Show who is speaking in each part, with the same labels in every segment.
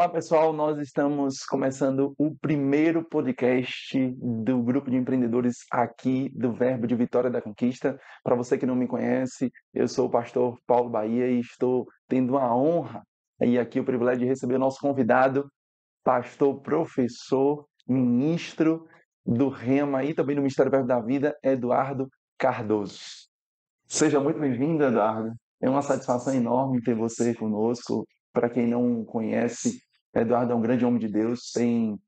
Speaker 1: Olá, pessoal. Nós estamos começando o primeiro podcast do grupo de empreendedores aqui do Verbo de Vitória da Conquista. Para você que não me conhece, eu sou o pastor Paulo Bahia e estou tendo a honra e aqui o privilégio de receber o nosso convidado, pastor, professor, ministro do Rema e também do Ministério Verbo da Vida, Eduardo Cardoso. Seja muito bem-vindo, Eduardo. É uma satisfação enorme ter você conosco. Para quem não conhece, Eduardo é um grande homem de Deus, tem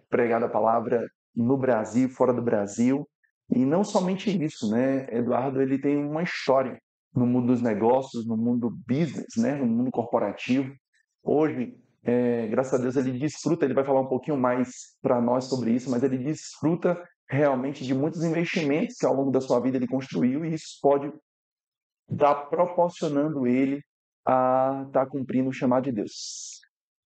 Speaker 1: pregado a palavra no Brasil, fora do Brasil. E não somente isso, né? Eduardo ele tem uma história no mundo dos negócios, no mundo business, né? No mundo corporativo. Hoje, graças a Deus, ele desfruta, ele vai falar um pouquinho mais para nós sobre isso, mas ele desfruta realmente de muitos investimentos que ao longo da sua vida ele construiu e isso pode estar proporcionando ele a estar cumprindo o chamado de Deus.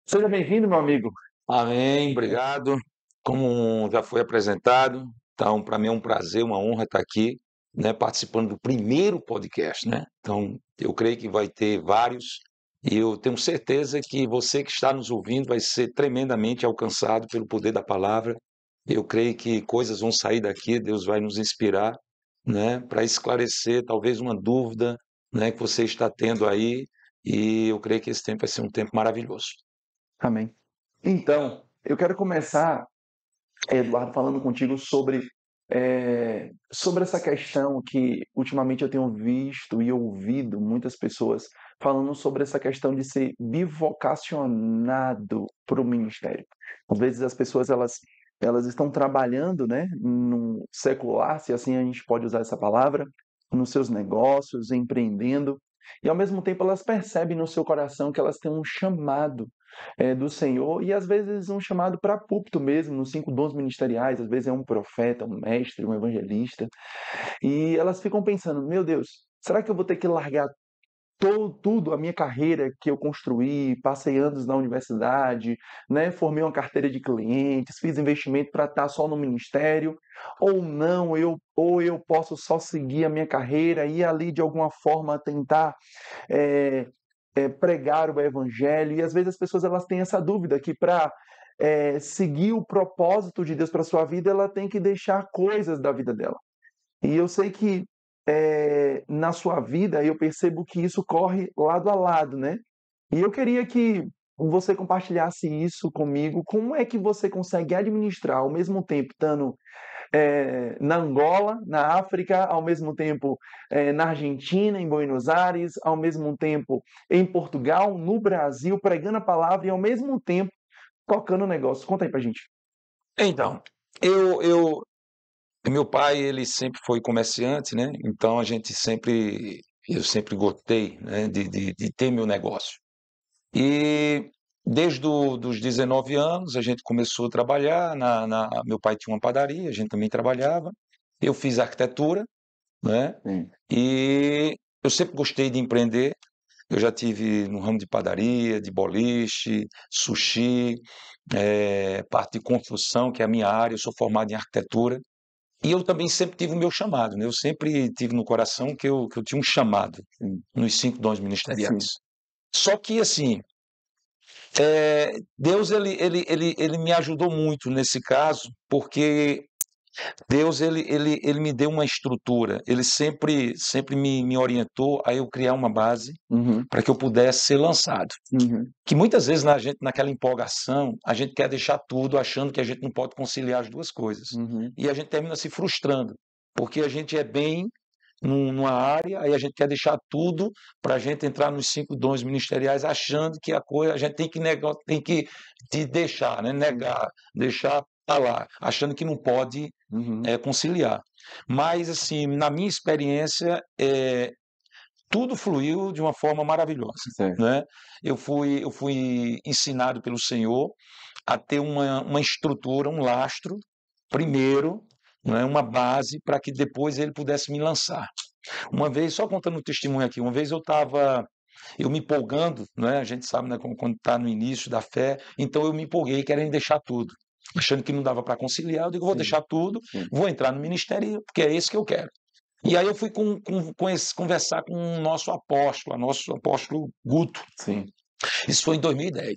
Speaker 1: Seja bem-vindo, meu amigo.
Speaker 2: Amém, obrigado. Como já foi apresentado, então para mim é um prazer, uma honra estar aqui, né, participando do primeiro podcast, né? Então, eu creio que vai ter vários e eu tenho certeza que você que está nos ouvindo vai ser tremendamente alcançado pelo poder da palavra. Eu creio que coisas vão sair daqui, Deus vai nos inspirar, né, para esclarecer talvez uma dúvida, né, que você está tendo aí, e eu creio que esse tempo vai ser um tempo maravilhoso.
Speaker 1: Amém. Então, eu quero começar, Eduardo, falando contigo sobre essa questão que ultimamente eu tenho visto e ouvido muitas pessoas falando sobre essa questão de ser bivocacionado para o ministério. Às vezes as pessoas elas estão trabalhando, né, no secular, se assim a gente pode usar essa palavra, nos seus negócios, empreendendo, e ao mesmo tempo elas percebem no seu coração que elas têm um chamado do Senhor, e às vezes um chamado para púlpito mesmo, nos 5 dons ministeriais, às vezes é um profeta, um mestre, um evangelista, e elas ficam pensando, meu Deus, será que eu vou ter que largar tudo, a minha carreira que eu construí, passei anos na universidade, né, formei uma carteira de clientes, fiz investimento para estar só no ministério, ou não, ou eu posso só seguir a minha carreira e ali de alguma forma tentar é, pregar o evangelho, e às vezes as pessoas elas têm essa dúvida que para seguir o propósito de Deus para sua vida, ela tem que deixar coisas da vida dela. E eu sei que na sua vida eu percebo que isso corre lado a lado, né? E eu queria que você compartilhasse isso comigo. Como é que você consegue administrar ao mesmo tempo estando na Angola, na África, ao mesmo tempo na Argentina, em Buenos Aires, ao mesmo tempo em Portugal, no Brasil, pregando a palavra e ao mesmo tempo tocando o negócio? Conta aí pra gente.
Speaker 2: Então, eu meu pai, ele sempre foi comerciante, né? Então eu sempre gostei, né, de ter meu negócio. E dos 19 anos a gente começou a trabalhar meu pai tinha uma padaria, a gente também trabalhava. Eu fiz arquitetura, né?
Speaker 1: Sim.
Speaker 2: E eu sempre gostei de empreender. Eu já tive no ramo de padaria, de boliche, sushi, parte de construção, que é a minha área. Eu sou formado em arquitetura. E eu também sempre tive o meu chamado, né? Eu sempre tive no coração que eu tinha um chamado
Speaker 1: Sim.
Speaker 2: nos 5 dons
Speaker 1: Sim.
Speaker 2: ministeriais. Só que, assim, Deus ele me ajudou muito nesse caso, porque Deus ele me deu uma estrutura, ele sempre me orientou a eu criar uma base
Speaker 1: Uhum.
Speaker 2: para que eu pudesse ser lançado.
Speaker 1: Uhum.
Speaker 2: Que muitas vezes na gente, naquela empolgação, a gente quer deixar tudo achando que a gente não pode conciliar as duas coisas.
Speaker 1: Uhum.
Speaker 2: E a gente termina se frustrando, porque a gente é bem numa área, aí a gente quer deixar tudo para a gente entrar nos 5 dons ministeriais, achando que a coisa, a gente tem que negar, tem que te deixar, né? Negar, deixar para lá, achando que não pode
Speaker 1: Uhum.
Speaker 2: conciliar. Mas, assim, na minha experiência, tudo fluiu de uma forma maravilhosa,
Speaker 1: Certo.
Speaker 2: né? Eu fui ensinado pelo Senhor a ter uma estrutura, um lastro, primeiro, né, uma base para que depois ele pudesse me lançar. Uma vez, só contando um testemunho aqui, uma vez eu me empolgando, né, a gente sabe, né, quando está no início da fé, então eu me empolguei querendo deixar tudo, achando que não dava para conciliar, eu digo, vou
Speaker 1: Sim.
Speaker 2: deixar tudo,
Speaker 1: Sim.
Speaker 2: vou entrar no ministério, porque é esse que eu quero. E aí eu fui conversar com o nosso apóstolo Guto.
Speaker 1: Sim.
Speaker 2: Isso foi em 2010.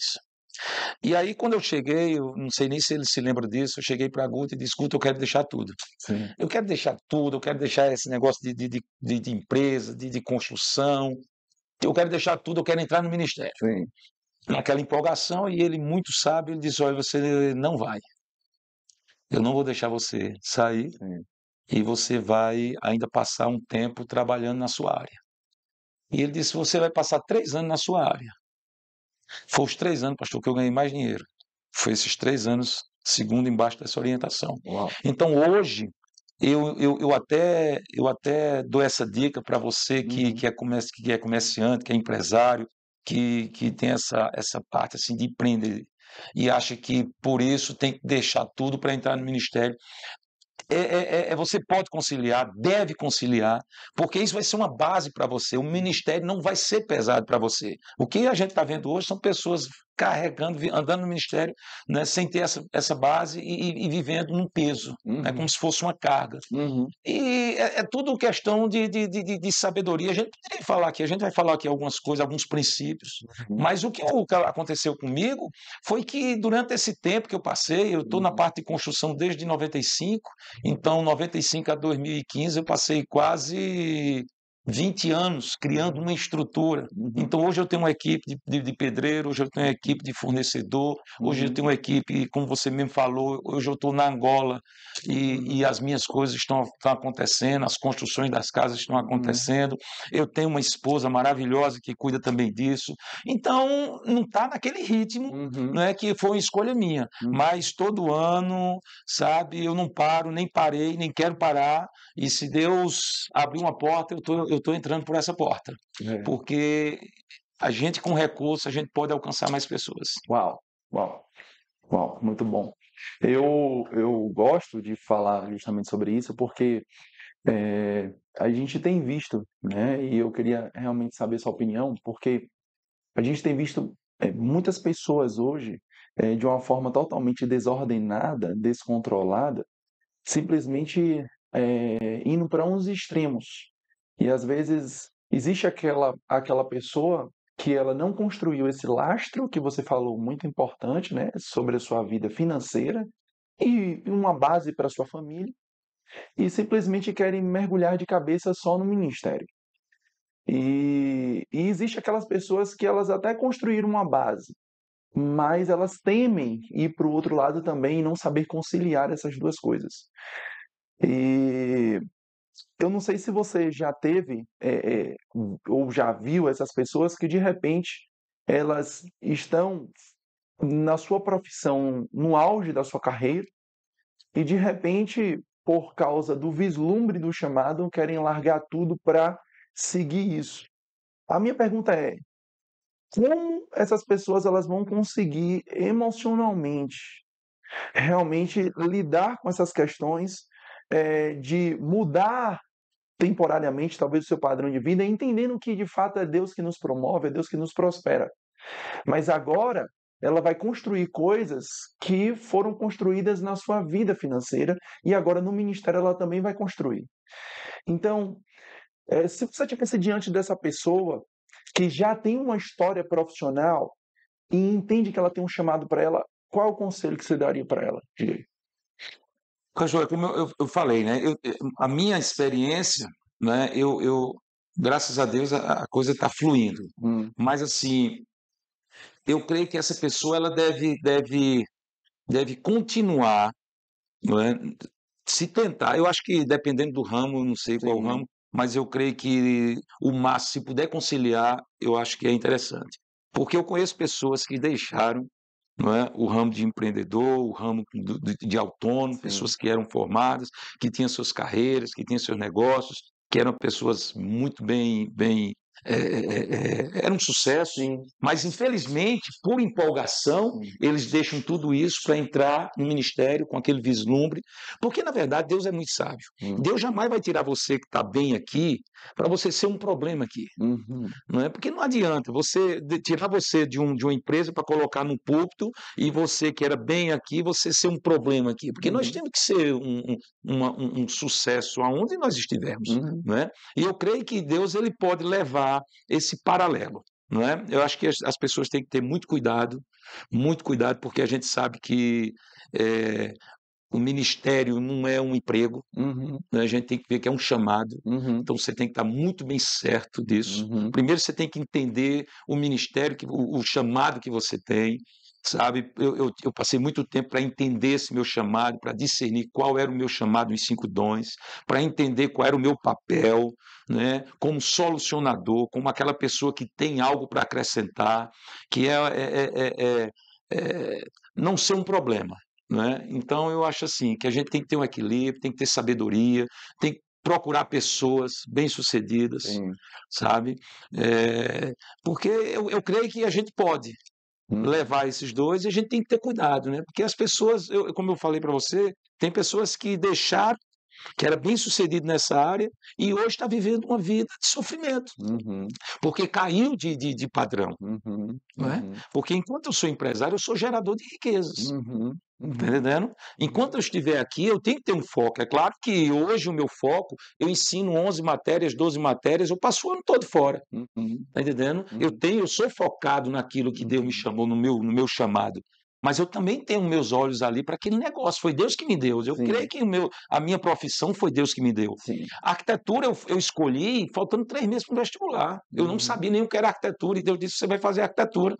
Speaker 2: E aí, quando eu cheguei, eu não sei nem se ele se lembra disso, eu cheguei para a Guto e disse, Guto, eu quero deixar tudo.
Speaker 1: Sim,
Speaker 2: Eu quero deixar tudo, eu quero deixar esse negócio de empresa, de construção, eu quero deixar tudo, eu quero entrar no ministério.
Speaker 1: sim,
Speaker 2: Naquela empolgação, e ele muito sábio, ele disse, olha, você não vai. Eu não vou deixar você sair
Speaker 1: sim.
Speaker 2: e você vai ainda passar um tempo trabalhando na sua área. E ele disse, você vai passar 3 anos na sua área. Foi os 3 anos, pastor, que eu ganhei mais dinheiro. Foi esses 3 anos, segundo embaixo dessa orientação.
Speaker 1: Uau.
Speaker 2: Então, hoje, eu até dou essa dica para você
Speaker 1: Uhum,
Speaker 2: que é comerciante, que é empresário, que tem essa parte assim, de empreender e acha que por isso tem que deixar tudo para entrar no ministério. Você pode conciliar, deve conciliar, porque isso vai ser uma base para você. O ministério não vai ser pesado para você. O que a gente está vendo hoje são pessoas carregando, andando no ministério, né, sem ter essa base e vivendo num peso, né,
Speaker 1: uhum,
Speaker 2: como se fosse uma carga.
Speaker 1: uhum,
Speaker 2: E é tudo questão de sabedoria. A gente poderia falar aqui, a gente vai falar aqui algumas coisas, alguns princípios,
Speaker 1: uhum,
Speaker 2: mas o que aconteceu comigo foi que durante esse tempo que eu passei, eu estou na
Speaker 1: uhum,
Speaker 2: parte de construção desde 95, então 95 a 2015 eu passei quase 20 anos criando uma estrutura.
Speaker 1: uhum,
Speaker 2: Então hoje eu tenho uma equipe de pedreiro, hoje eu tenho uma equipe de fornecedor, hoje eu
Speaker 1: uhum,
Speaker 2: tenho uma equipe, como você mesmo falou, hoje eu estou na Angola,
Speaker 1: uhum,
Speaker 2: e as minhas coisas estão acontecendo, as construções das casas estão
Speaker 1: uhum,
Speaker 2: acontecendo. Eu tenho uma esposa maravilhosa que cuida também disso. Então, não está naquele ritmo,
Speaker 1: uhum,
Speaker 2: né, que foi uma escolha minha.
Speaker 1: uhum.
Speaker 2: Mas todo ano, sabe, eu não paro, nem parei, nem quero parar. E se Deus abrir uma porta, eu tô entrando por essa porta.
Speaker 1: É.
Speaker 2: Porque a gente com recurso, a gente pode alcançar mais pessoas.
Speaker 1: Uau, uau, uau, muito bom. Eu gosto de falar justamente sobre isso porque a gente tem visto, né? E eu queria realmente saber sua opinião, porque a gente tem visto muitas pessoas hoje de uma forma totalmente desordenada, descontrolada, simplesmente indo para uns extremos. E às vezes existe aquela pessoa que ela não construiu esse lastro que você falou muito importante, né, sobre a sua vida financeira e uma base para a sua família, e simplesmente querem mergulhar de cabeça só no ministério. E existe aquelas pessoas que elas até construíram uma base, mas elas temem ir para o outro lado também e não saber conciliar essas duas coisas. E eu não sei se você já teve ou já viu essas pessoas que de repente elas estão na sua profissão, no auge da sua carreira, e de repente, por causa do vislumbre do chamado, querem largar tudo para seguir isso. A minha pergunta é: como essas pessoas elas vão conseguir emocionalmente realmente lidar com essas questões de mudar temporariamente, talvez, o seu padrão de vida, entendendo que de fato é Deus que nos promove, é Deus que nos prospera. Mas agora ela vai construir coisas que foram construídas na sua vida financeira e agora no ministério ela também vai construir. Então, se você tivesse diante dessa pessoa que já tem uma história profissional e entende que ela tem um chamado para ela, qual é o conselho que você daria para ela? Diga aí.
Speaker 2: Cachorro, como eu falei, né? A minha experiência, né? Graças a Deus, a coisa está fluindo.
Speaker 1: Hum,
Speaker 2: Mas assim, eu creio que essa pessoa ela deve continuar, não é? Se tentar. Eu acho que dependendo do ramo, eu não sei qual
Speaker 1: sim,
Speaker 2: ramo, mas eu creio que o máximo, se puder conciliar, eu acho que é interessante. Porque eu conheço pessoas que deixaram, não é, o ramo de empreendedor, o ramo de autônomo,
Speaker 1: sim.
Speaker 2: pessoas que eram formadas, que tinham suas carreiras, que tinham seus negócios, que eram pessoas muito bem era um sucesso,
Speaker 1: Sim,
Speaker 2: mas infelizmente, por empolgação,
Speaker 1: sim.
Speaker 2: eles deixam tudo isso para entrar no ministério com aquele vislumbre, porque na verdade Deus é muito sábio.
Speaker 1: Hum,
Speaker 2: Deus jamais vai tirar você que está bem aqui para você ser um problema aqui.
Speaker 1: uhum,
Speaker 2: Não é? Porque não adianta tirar você de uma empresa para colocar num púlpito e você que era bem aqui, você ser um problema aqui. Porque nós
Speaker 1: uhum,
Speaker 2: temos que ser um sucesso aonde nós estivermos.
Speaker 1: uhum,
Speaker 2: Não é? E eu creio que Deus ele pode levar esse paralelo. não é? Eu acho que as pessoas têm que ter muito cuidado, porque a gente sabe que eh, o ministério não é um emprego,
Speaker 1: Uhum,
Speaker 2: né? A gente tem que ver que é um chamado.
Speaker 1: uhum,
Speaker 2: Então você tem que estar muito bem certo disso.
Speaker 1: uhum,
Speaker 2: Primeiro você tem que entender o ministério, o chamado que você tem, sabe? Eu passei muito tempo para entender esse meu chamado, para discernir qual era o meu chamado em 5 dons, para entender qual era o meu papel, né? Como solucionador, como aquela pessoa que tem algo para acrescentar, que é não ser um problema. Né? Então, eu acho assim que a gente tem que ter um equilíbrio, tem que ter sabedoria, tem que procurar pessoas bem-sucedidas,
Speaker 1: sim,
Speaker 2: sabe? É, porque eu creio que a gente pode
Speaker 1: uhum,
Speaker 2: levar esses dois e a gente tem que ter cuidado, né? Porque as pessoas, como eu falei para você, tem pessoas que deixaram, que era bem-sucedido nessa área e hoje está vivendo uma vida de sofrimento,
Speaker 1: uhum,
Speaker 2: porque caiu de padrão,
Speaker 1: uhum,
Speaker 2: não é?
Speaker 1: uhum,
Speaker 2: Porque enquanto eu sou empresário, eu sou gerador de riquezas.
Speaker 1: uhum,
Speaker 2: Tá
Speaker 1: uhum,
Speaker 2: entendendo?
Speaker 1: uhum,
Speaker 2: Enquanto eu estiver aqui, eu tenho que ter um foco. É claro que hoje o meu foco, eu ensino 11 matérias, 12 matérias, eu passo o ano todo fora.
Speaker 1: uhum,
Speaker 2: Tá entendendo?
Speaker 1: uhum,
Speaker 2: Eu sou focado naquilo que Deus me
Speaker 1: uhum,
Speaker 2: chamou, no meu chamado. Mas eu também tenho meus olhos ali para aquele negócio. Foi Deus que me deu. Eu creio
Speaker 1: sim,
Speaker 2: que a minha profissão foi Deus que me deu.
Speaker 1: sim,
Speaker 2: A arquitetura eu escolhi faltando 3 meses para o vestibular. Eu não
Speaker 1: uhum,
Speaker 2: sabia nem o que era arquitetura, e Deus disse: você vai fazer arquitetura.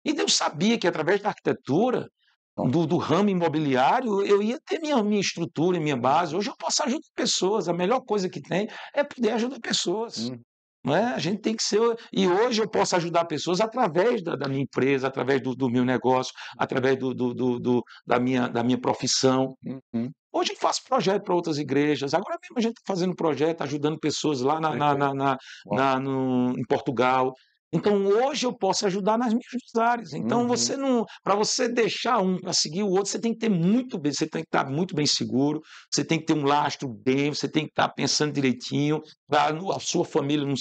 Speaker 2: E Deus sabia que através da arquitetura
Speaker 1: ó,
Speaker 2: do ramo imobiliário, eu ia ter minha estrutura, minha base.
Speaker 1: uhum,
Speaker 2: Hoje eu posso ajudar pessoas. A melhor coisa que tem é poder ajudar pessoas.
Speaker 1: uhum,
Speaker 2: Não é? A gente tem que ser. E hoje eu posso ajudar pessoas através da minha empresa, através do meu negócio, através da minha profissão.
Speaker 1: uhum,
Speaker 2: Hoje eu faço projeto para outras igrejas. Agora mesmo a gente está fazendo projeto, ajudando pessoas lá
Speaker 1: perfeito, ó,
Speaker 2: em Portugal. Então hoje eu posso ajudar nas minhas áreas. Então
Speaker 1: uhum,
Speaker 2: você não, para você deixar um para seguir o outro, você tem que ter muito bem, você tem que estar muito bem seguro, você tem que ter um lastro bem, você tem que estar pensando direitinho para a sua família não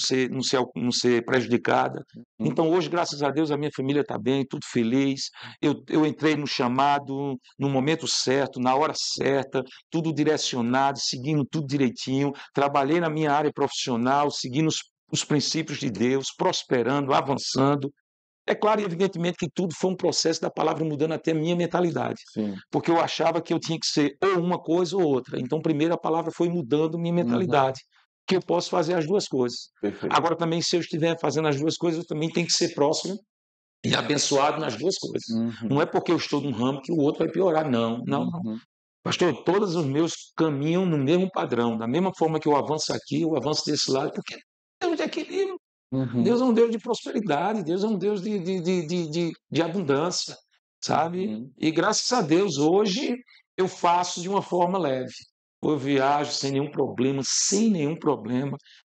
Speaker 2: ser prejudicada.
Speaker 1: uhum,
Speaker 2: Então hoje, graças a Deus, a minha família está bem, tudo feliz. Eu entrei no chamado no momento certo, na hora certa, tudo direcionado, seguindo tudo direitinho. Trabalhei na minha área profissional, seguindo os princípios de Deus, prosperando, avançando. É claro e evidentemente que tudo foi um processo da palavra mudando até a minha mentalidade,
Speaker 1: sim,
Speaker 2: porque eu achava que eu tinha que ser ou uma coisa ou outra. Então, primeiro a palavra foi mudando minha
Speaker 1: uhum,
Speaker 2: mentalidade, que eu posso fazer as duas coisas.
Speaker 1: perfeito,
Speaker 2: Agora também, se eu estiver fazendo as duas coisas, eu também tenho que ser próximo e abençoado nas duas coisas. Não
Speaker 1: uhum,
Speaker 2: é porque eu estou num ramo que o outro vai piorar, não, não, não.
Speaker 1: uhum,
Speaker 2: Pastor, todos os meus caminham no mesmo padrão, da mesma forma que eu avanço aqui, eu avanço desse lado, porque Deus de equilíbrio,
Speaker 1: uhum,
Speaker 2: Deus é um Deus de prosperidade, Deus é um Deus de abundância, sabe?
Speaker 1: uhum,
Speaker 2: E graças a Deus, hoje eu faço de uma forma leve. Eu viajo sem nenhum problema,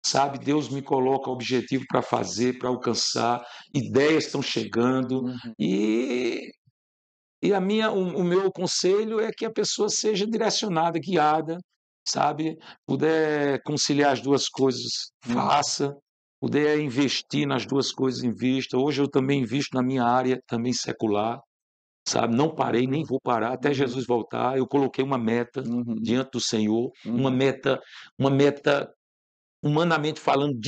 Speaker 2: sabe? Deus me coloca objetivo para fazer, para alcançar, ideias estão chegando,
Speaker 1: uhum,
Speaker 2: e o meu conselho é que a pessoa seja direcionada, guiada, sabe? Puder conciliar as duas coisas,
Speaker 1: uhum,
Speaker 2: faça. Puder investir nas duas coisas, invista. Hoje eu também invisto na minha área, também secular, sabe? Não parei, nem vou parar até
Speaker 1: uhum,
Speaker 2: Jesus voltar. Eu coloquei uma meta
Speaker 1: uhum,
Speaker 2: diante do Senhor,
Speaker 1: uhum,
Speaker 2: uma meta humanamente falando,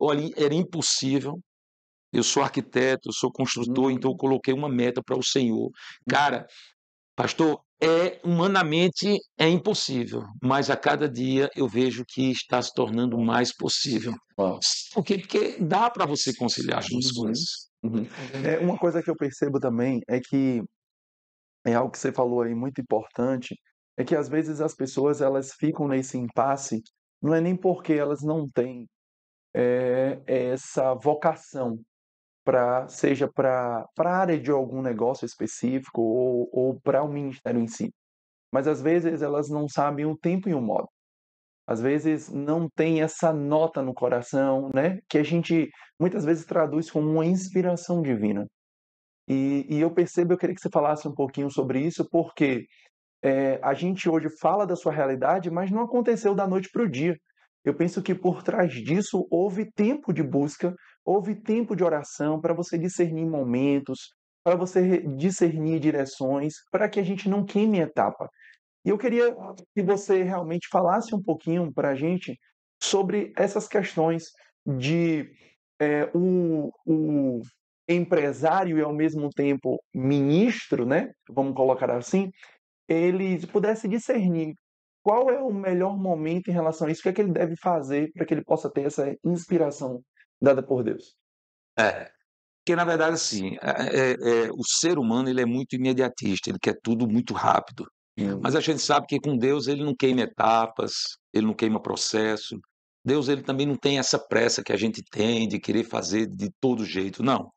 Speaker 2: olha, era impossível. Eu sou arquiteto, eu sou construtor, então eu
Speaker 1: uhum,
Speaker 2: coloquei uma meta para o Senhor.
Speaker 1: uhum.
Speaker 2: Cara, pastor, humanamente é impossível, mas a cada dia eu vejo que está se tornando mais possível.
Speaker 1: Ó,
Speaker 2: Por quê? Porque dá para você conciliar as duas
Speaker 1: uhum,
Speaker 2: coisas.
Speaker 1: uhum.
Speaker 2: Entendeu?
Speaker 1: É, uma coisa que eu percebo também é que é algo que você falou aí muito importante, é que às vezes as pessoas elas ficam nesse impasse, não é nem porque elas não têm essa vocação para seja para a área de algum negócio específico ou para o ministério em si, mas às vezes elas não sabem o tempo e o modo. Às vezes não tem essa nota no coração, né, que a gente muitas vezes traduz como uma inspiração divina. E eu percebo, eu queria que você falasse um pouquinho sobre isso, porque a gente hoje fala da sua realidade, mas não aconteceu da noite para o dia. Eu penso que por trás disso houve tempo de busca, houve tempo de oração para você discernir momentos, para você discernir direções, para que a gente não queime etapa. E eu queria que você realmente falasse um pouquinho para a gente sobre essas questões de o empresário e ao mesmo tempo ministro, né, vamos colocar assim, ele pudesse discernir qual é o melhor momento em relação a isso, o que é que ele deve fazer para que ele possa ter essa inspiração dada por Deus.
Speaker 2: É, porque na verdade, assim, o ser humano ele é muito imediatista, ele quer tudo muito rápido. Mas a gente sabe que com Deus ele não queima etapas, ele não queima processo. Deus ele também não tem essa pressa que a gente tem de querer fazer de todo jeito, não.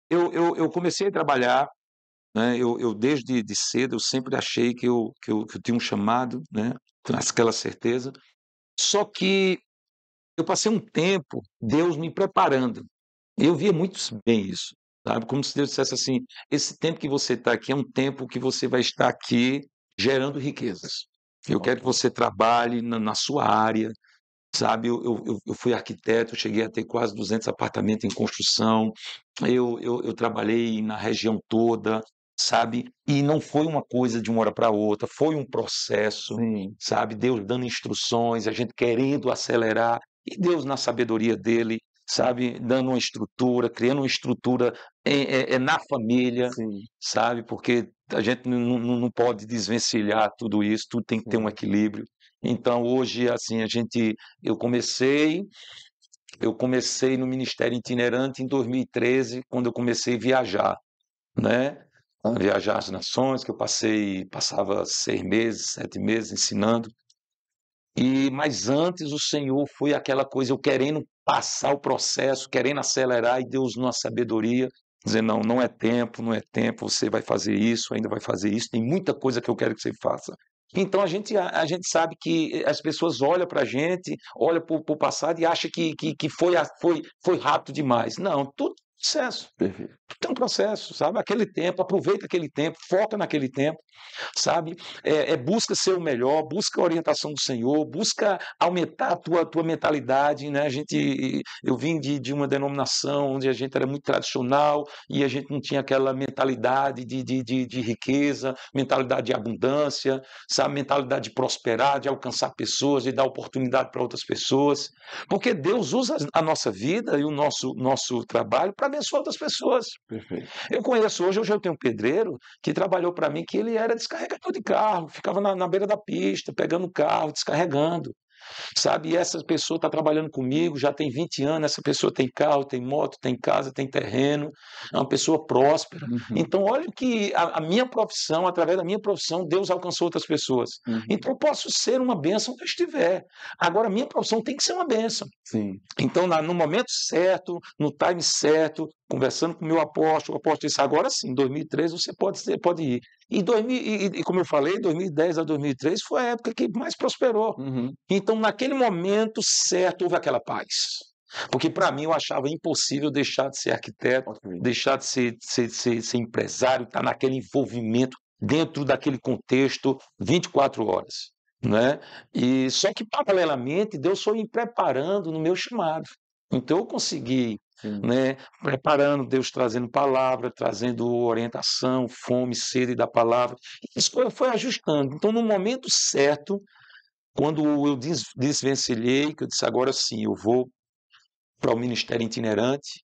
Speaker 2: Eu comecei a trabalhar, né, eu desde de cedo eu sempre achei que eu tinha um chamado, né, aquela certeza. Só que eu passei um tempo, Deus me preparando. Eu via muito bem isso, sabe, como se Deus dissesse assim: "Esse tempo que você está aqui é um tempo que você vai estar aqui gerando riquezas. Eu quero que
Speaker 1: Ok.
Speaker 2: você trabalhe na sua área", sabe. Eu fui arquiteto, cheguei a ter quase 200 apartamentos em construção, eu trabalhei na região toda, sabe, e não foi uma coisa de uma hora para outra, foi um processo,
Speaker 1: Sim,
Speaker 2: sabe, Deus dando instruções, a gente querendo acelerar, e Deus na sabedoria dele, sabe, dando uma estrutura, criando uma estrutura, na família,
Speaker 1: sim,
Speaker 2: sabe, porque a gente não pode desvencilhar tudo isso, tudo tem que ter um
Speaker 1: sim.
Speaker 2: equilíbrio. Então hoje, assim, eu comecei eu comecei no ministério itinerante em 2013, quando eu comecei a viajar, né, a viajar as nações, que eu passava 6 meses, 7 meses ensinando. Mas antes o Senhor foi aquela coisa, eu querendo passar o processo, querendo acelerar, e Deus numa sabedoria, dizendo: "Não, não é tempo, não é tempo, você vai fazer isso, ainda vai fazer isso, tem muita coisa que eu quero que você faça". Então a gente sabe que as pessoas olham para a gente, olham para o passado e acham que foi rápido demais. Não, tudo processo,
Speaker 1: Perfeito.
Speaker 2: tudo tem um processo, sabe, aquele tempo, aproveita aquele tempo, foca naquele tempo, sabe? Busca ser o melhor, busca a orientação do Senhor, busca aumentar a tua mentalidade, né? Eu vim de uma denominação onde a gente era muito tradicional e a gente não tinha aquela mentalidade de riqueza, mentalidade de abundância, sabe? Mentalidade de prosperar, de alcançar pessoas, de dar oportunidade para outras pessoas, porque Deus usa a nossa vida e o nosso trabalho para abençoar outras pessoas.
Speaker 1: Perfeito.
Speaker 2: Hoje eu tenho um pedreiro que trabalhou para mim, que ele era descarregador de carro, ficava na beira da pista, pegando o carro, descarregando, sabe? E essa pessoa está trabalhando comigo, já tem 20 anos, essa pessoa tem carro, tem moto, tem casa, tem terreno, é uma pessoa próspera.
Speaker 1: Uhum,
Speaker 2: Então, olha que a minha profissão, através da minha profissão, Deus alcançou outras pessoas.
Speaker 1: uhum.
Speaker 2: Então, eu posso ser uma bênção onde eu estiver. Agora, a minha profissão tem que ser uma bênção.
Speaker 1: Sim,
Speaker 2: Então, no momento certo, no time certo, conversando com o apóstolo disse: agora sim, em 2013 você pode ir. E como eu falei, 2010 a 2013 foi a época que mais prosperou.
Speaker 1: uhum.
Speaker 2: Então, naquele momento certo, houve aquela paz. Porque para mim eu achava impossível deixar de ser arquiteto,
Speaker 1: Ok.
Speaker 2: deixar de ser empresário, estar naquele envolvimento, dentro daquele contexto, 24 horas. Né? E só que paralelamente Deus foi me preparando no meu chamado. Então eu consegui,
Speaker 1: Sim,
Speaker 2: né, preparando, Deus trazendo palavra, trazendo orientação, fome, sede da palavra. E isso foi ajustando. Então no momento certo, quando eu desvencilhei, que eu disse agora sim, eu vou para o ministério itinerante.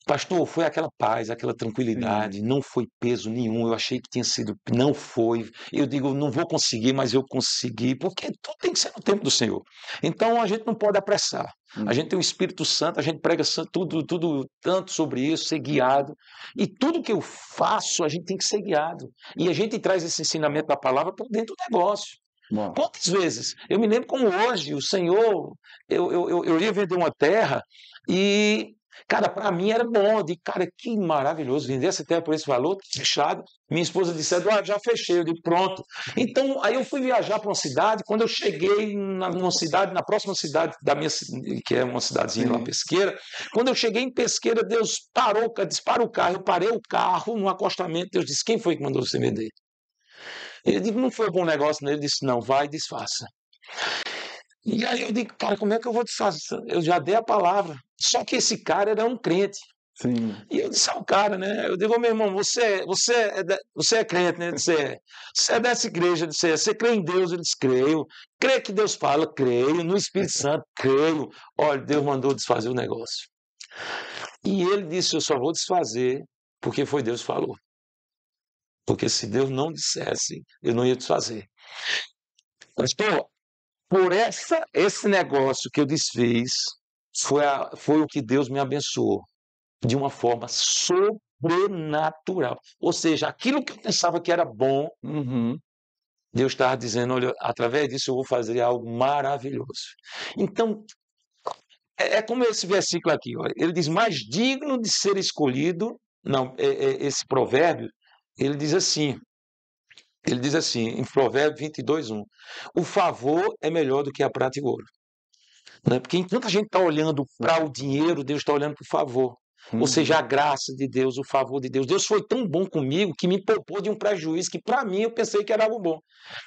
Speaker 2: Pastor, foi aquela paz, aquela
Speaker 1: sim.
Speaker 2: tranquilidade, não foi peso nenhum. Eu achei que tinha sido, não foi. Eu digo, não vou conseguir, mas eu consegui, porque tudo tem que ser no tempo do Senhor. Então a gente não pode apressar. A gente
Speaker 1: Uhum.
Speaker 2: tem o Espírito Santo, a gente prega tudo tanto sobre isso, ser guiado. E tudo que eu faço, a gente tem que ser guiado. E a gente traz esse ensinamento da palavra para dentro do negócio.
Speaker 1: Uau.
Speaker 2: Quantas vezes? Eu me lembro como hoje, o Senhor, eu ia vender uma terra e, cara, para mim era bom. Eu digo, cara, que maravilhoso, vender essa terra por esse valor, fechado. Minha esposa disse, Eduardo, já fechei. Eu digo, pronto. Então, aí eu fui viajar para uma cidade. Quando eu cheguei numa cidade, na próxima cidade da minha, que é uma cidadezinha lá,
Speaker 1: Sim.
Speaker 2: Pesqueira, quando eu cheguei em Pesqueira, Deus parou, dispara o carro. Eu parei o carro no acostamento. Deus disse, quem foi que mandou você vender? Eu digo, não foi um bom negócio nele. Ele disse, não, vai e desfaça. E aí eu digo, cara, como é que eu vou desfazer? Eu já dei a palavra. Só que esse cara era um crente.
Speaker 1: Sim.
Speaker 2: E eu disse ao cara, né? Eu digo, meu irmão, você é crente, né? Ele disse, você é dessa igreja, você crê em Deus? Ele disse, creio. Crê que Deus fala? Creio. No Espírito Santo? Creio. Olha, Deus mandou desfazer o negócio. E ele disse: eu só vou desfazer porque foi Deus que falou. Porque se Deus não dissesse, eu não ia desfazer. Pastor, por esse negócio que eu desfiz, foi o que Deus me abençoou de uma forma sobrenatural. Ou seja, aquilo que eu pensava que era bom,
Speaker 1: Uhum.
Speaker 2: Deus estava dizendo: olha, através disso eu vou fazer algo maravilhoso. Então, é como esse versículo aqui, olha, ele diz: mais digno de ser escolhido, não, esse provérbio, ele diz assim, em Provérbio 22:1, o favor é melhor do que a prata e ouro. Né? Porque enquanto a gente está olhando para o dinheiro, Deus está olhando para o favor. Ou seja,
Speaker 1: Uhum.
Speaker 2: a graça de Deus, o favor de Deus. Deus foi tão bom comigo que me poupou de um prejuízo que, para mim, eu pensei que era algo bom.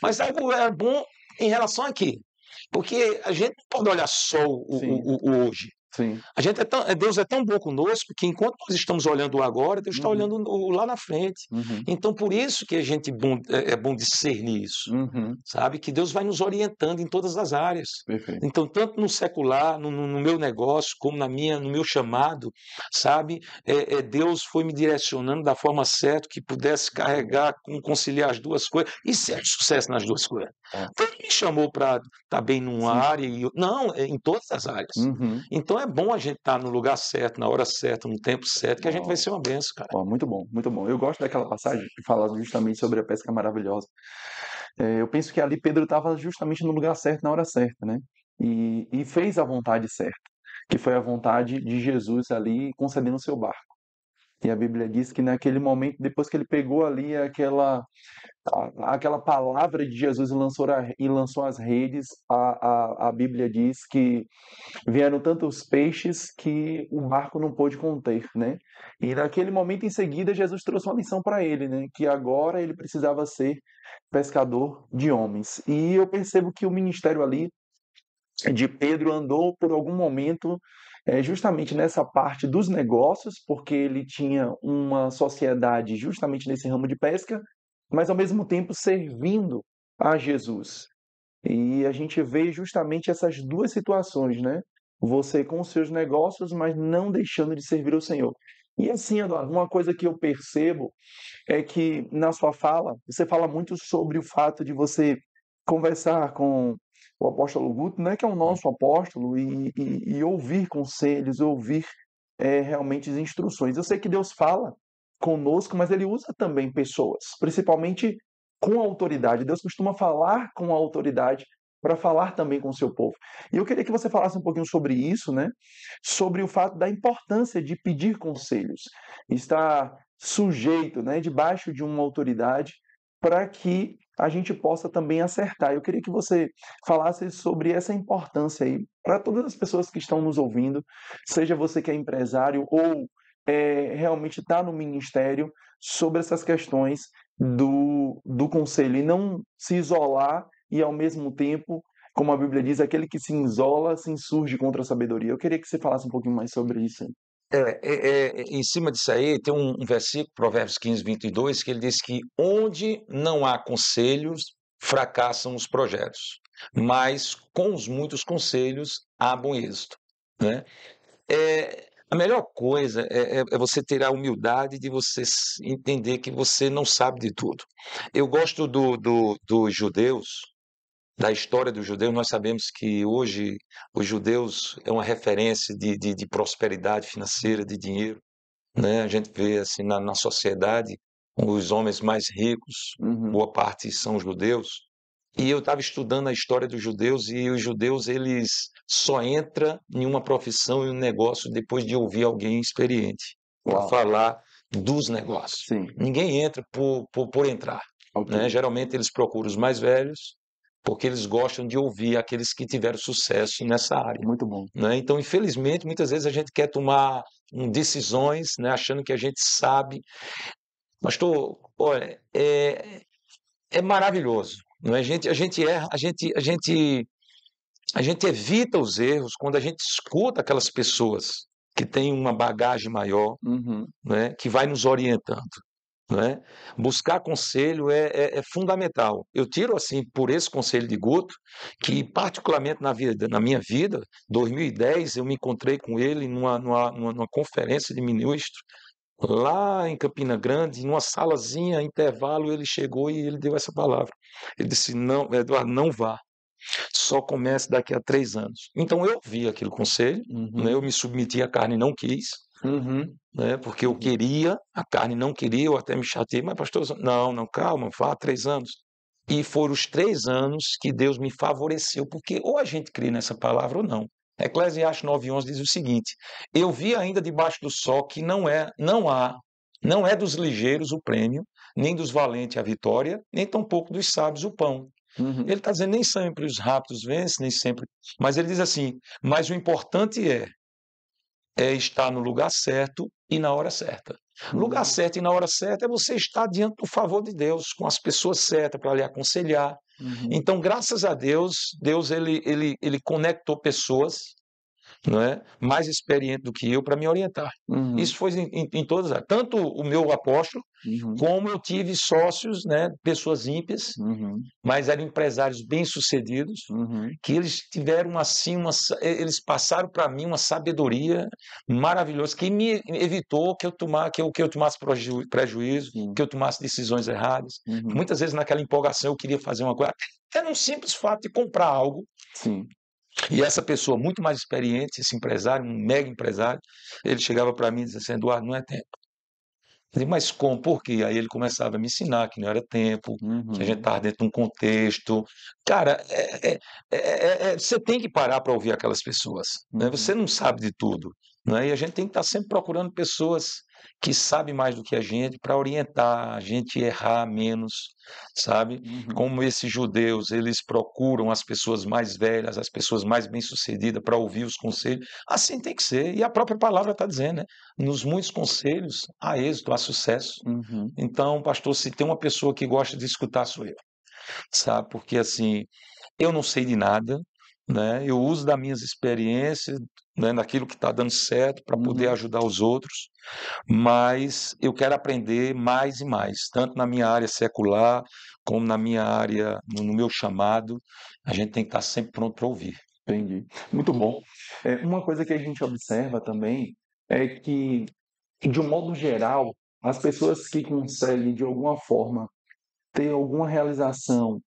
Speaker 2: Mas algo era bom em relação a quê? Porque a gente não pode olhar só
Speaker 1: Sim,
Speaker 2: o hoje.
Speaker 1: sim.
Speaker 2: Deus é tão bom conosco que enquanto nós estamos olhando o agora, Deus está
Speaker 1: Uhum.
Speaker 2: olhando lá na frente.
Speaker 1: Uhum.
Speaker 2: Então, por isso que é bom discernir isso,
Speaker 1: Uhum.
Speaker 2: sabe? Que Deus vai nos orientando em todas as áreas.
Speaker 1: Perfeito.
Speaker 2: Então, tanto no secular, no meu negócio, como no meu chamado, sabe? Deus foi me direcionando da forma certa que pudesse carregar, conciliar as duas coisas e ser de sucesso nas duas coisas.
Speaker 1: Ó,
Speaker 2: Então, Ele me chamou para estar bem numa
Speaker 1: sim.
Speaker 2: área e não, em todas as áreas.
Speaker 1: Uhum.
Speaker 2: Então é bom a gente estar no lugar certo, na hora certa, no tempo certo, que a gente vai
Speaker 1: Ó,
Speaker 2: ser uma benção, cara.
Speaker 1: ó, muito bom, muito bom. Eu gosto daquela passagem que fala justamente sobre a pesca maravilhosa. Eu penso que ali Pedro estava justamente no lugar certo, na hora certa, né? E fez a vontade certa, que foi a vontade de Jesus ali concedendo o seu barco. E a Bíblia diz que naquele momento, depois que ele pegou ali aquela palavra de Jesus e lançou as redes, a Bíblia diz que vieram tantos peixes que o barco não pôde conter, né? E naquele momento em seguida, Jesus trouxe uma lição para ele, né? Que agora ele precisava ser pescador de homens. E eu percebo que o ministério ali de Pedro andou por algum momento justamente nessa parte dos negócios, porque ele tinha uma sociedade justamente nesse ramo de pesca, mas ao mesmo tempo servindo a Jesus. E a gente vê justamente essas duas situações, né? Você com os seus negócios, mas não deixando de servir ao Senhor. E assim, Eduardo, uma coisa que eu percebo é que na sua fala, você fala muito sobre o fato de você conversar com o apóstolo Guto, né, que é o nosso apóstolo, e ouvir conselhos, ouvir realmente as instruções. Eu sei que Deus fala conosco, mas ele usa também pessoas, principalmente com autoridade. Deus costuma falar com autoridade para falar também com o seu povo. E eu queria que você falasse um pouquinho sobre isso, né? Sobre o fato da importância de pedir conselhos, estar sujeito, né, debaixo de uma autoridade, para que a gente possa também acertar. Eu queria que você falasse sobre essa importância aí para todas as pessoas que estão nos ouvindo, seja você que é empresário ou realmente está no ministério, sobre essas questões do conselho e não se isolar e ao mesmo tempo, como a Bíblia diz, aquele que se isola se insurge contra a sabedoria. Eu queria que você falasse um pouquinho mais sobre isso aí.
Speaker 2: Em cima disso aí, tem um versículo, Provérbios 15:22, que ele diz que onde não há conselhos, fracassam os projetos, mas com os muitos conselhos há bom êxito, né? A melhor coisa é você ter a humildade de você entender que você não sabe de tudo. Eu gosto dos judeus, da história dos judeus. Nós sabemos que hoje os judeus é uma referência de prosperidade financeira, de dinheiro, né? A gente vê assim na sociedade os homens mais ricos,
Speaker 1: Uhum.
Speaker 2: boa parte são judeus. E eu estava estudando a história dos judeus e os judeus eles só entram em uma profissão e um negócio depois de ouvir alguém experiente para
Speaker 1: Uau,
Speaker 2: falar dos negócios.
Speaker 1: sim,
Speaker 2: Ninguém entra por entrar,
Speaker 1: ok,
Speaker 2: né? Geralmente eles procuram os mais velhos porque eles gostam de ouvir aqueles que tiveram sucesso nessa área,
Speaker 1: muito bom.
Speaker 2: né? Então, infelizmente, muitas vezes a gente quer tomar decisões, né, achando que a gente sabe. Pastor, olha, é maravilhoso. Não é? A gente erra, a gente evita os erros quando a gente escuta aquelas pessoas que têm uma bagagem maior,
Speaker 1: Uhum.
Speaker 2: né, que vai nos orientando. não é? Buscar conselho é fundamental. Eu tiro assim por esse conselho de Guto, que particularmente na minha vida, 2010, eu me encontrei com ele numa conferência de ministros, lá em Campina Grande, numa salazinha, intervalo, ele chegou e ele deu essa palavra. Ele disse: Não, Eduardo, não vá, só comece daqui a 3 anos. Então eu ouvi aquele conselho, né? Eu
Speaker 1: Uhum.
Speaker 2: me submeti à carne e não quis,
Speaker 1: Uhum.
Speaker 2: né? Porque eu
Speaker 1: Uhum.
Speaker 2: queria, a carne não queria, eu até me chateei, mas pastor, não, não, calma, vá 3 anos. E foram os 3 anos que Deus me favoreceu, porque ou a gente crê nessa palavra ou não. Eclesiastes 9:11 diz o seguinte: Eu vi ainda debaixo do sol que não é dos ligeiros o prêmio, nem dos valentes a vitória, nem tampouco dos sábios o pão. Ele
Speaker 1: Uhum.
Speaker 2: está dizendo nem sempre os rápidos vencem, nem sempre. Mas ele diz assim: mas o importante é estar no lugar certo e na hora certa. Lugar
Speaker 1: Uhum.
Speaker 2: certo e na hora certa é você estar diante do favor de Deus, com as pessoas certas para lhe aconselhar.
Speaker 1: Uhum.
Speaker 2: Então, graças a Deus, Deus ele conectou pessoas, não é, mais experientes do que eu para me orientar.
Speaker 1: Uhum.
Speaker 2: Isso foi em todas as áreas. Tanto o meu apóstolo,
Speaker 1: Uhum.
Speaker 2: como eu tive sócios, né, pessoas ímpias,
Speaker 1: Uhum.
Speaker 2: mas eram empresários bem-sucedidos,
Speaker 1: Uhum.
Speaker 2: que eles tiveram assim eles passaram para mim uma sabedoria maravilhosa que me evitou que eu tomasse prejuízo, que
Speaker 1: Sim.
Speaker 2: eu tomasse decisões erradas.
Speaker 1: Uhum.
Speaker 2: Muitas vezes naquela empolgação eu queria fazer uma coisa, era um simples fato de comprar algo,
Speaker 1: Sim.
Speaker 2: e essa pessoa muito mais experiente, esse empresário, um mega empresário, ele chegava para mim e dizia assim: Eduardo, não é tempo. Eu digo, mas como? Por quê? Aí ele começava a me ensinar que não era tempo, que a gente
Speaker 1: Uhum.
Speaker 2: estava dentro de um contexto. Cara, você tem que parar para ouvir aquelas pessoas, né? Você
Speaker 1: Uhum.
Speaker 2: não sabe de tudo, né? E a gente tem que estar sempre procurando pessoas que sabem mais do que a gente para orientar a gente errar menos, sabe?
Speaker 1: Uhum.
Speaker 2: Como esses judeus, eles procuram as pessoas mais velhas, as pessoas mais bem-sucedidas para ouvir os conselhos. Assim tem que ser. E a própria palavra está dizendo, né? Nos muitos conselhos há êxito, há sucesso.
Speaker 1: Uhum.
Speaker 2: Então, pastor, se tem uma pessoa que gosta de escutar, sou eu, sabe? Porque assim, eu não sei de nada, né? Eu uso das minhas experiências, né, naquilo que está dando certo para poder
Speaker 1: Uhum.
Speaker 2: ajudar os outros, mas eu quero aprender mais e mais, tanto na minha área secular, como na minha área, no meu chamado, a gente tem que estar sempre pronto para ouvir.
Speaker 1: Entendi. Muito bom. Uma coisa que a gente observa também é que, de um modo geral, as pessoas que conseguem, de alguma forma, ter alguma realização,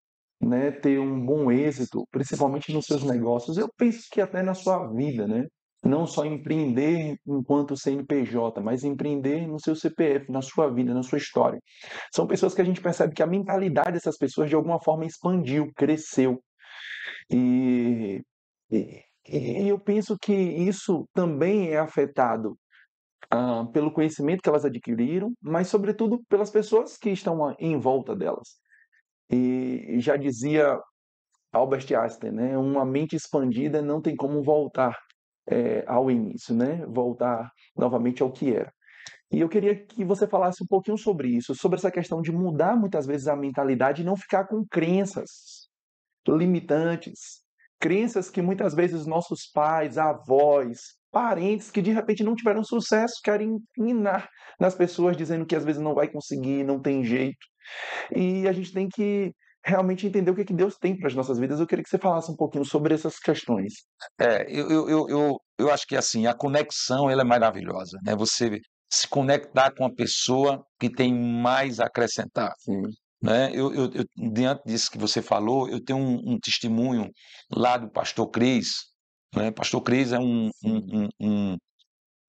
Speaker 1: né, ter um bom êxito, principalmente nos seus negócios, eu penso que até na sua vida, né? Não só empreender enquanto CNPJ, mas empreender no seu CPF, na sua vida, na sua história. São pessoas que a gente percebe que a mentalidade dessas pessoas de alguma forma expandiu, cresceu. E, e eu penso que isso também é afetado pelo conhecimento que elas adquiriram, mas sobretudo pelas pessoas que estão em volta delas. E já dizia Albert Einstein, né? Uma mente expandida não tem como voltar ao início, né? Voltar novamente ao que era. E eu queria que você falasse um pouquinho sobre isso, sobre essa questão de mudar muitas vezes a mentalidade e não ficar com crenças limitantes, crenças que muitas vezes nossos pais, avós, parentes que de repente não tiveram sucesso querem minar nas pessoas dizendo que às vezes não vai conseguir, não tem jeito. E a gente tem que realmente entender o que Deus tem para as nossas vidas. Eu queria que você falasse um pouquinho sobre essas questões.
Speaker 2: Eu acho que assim, a conexão ela é maravilhosa, né? Você se conectar com a pessoa que tem mais a acrescentar,
Speaker 1: Sim.
Speaker 2: né? Diante disso que você falou, eu tenho um testemunho lá do pastor Cris, né? Pastor Cris é
Speaker 1: Sim.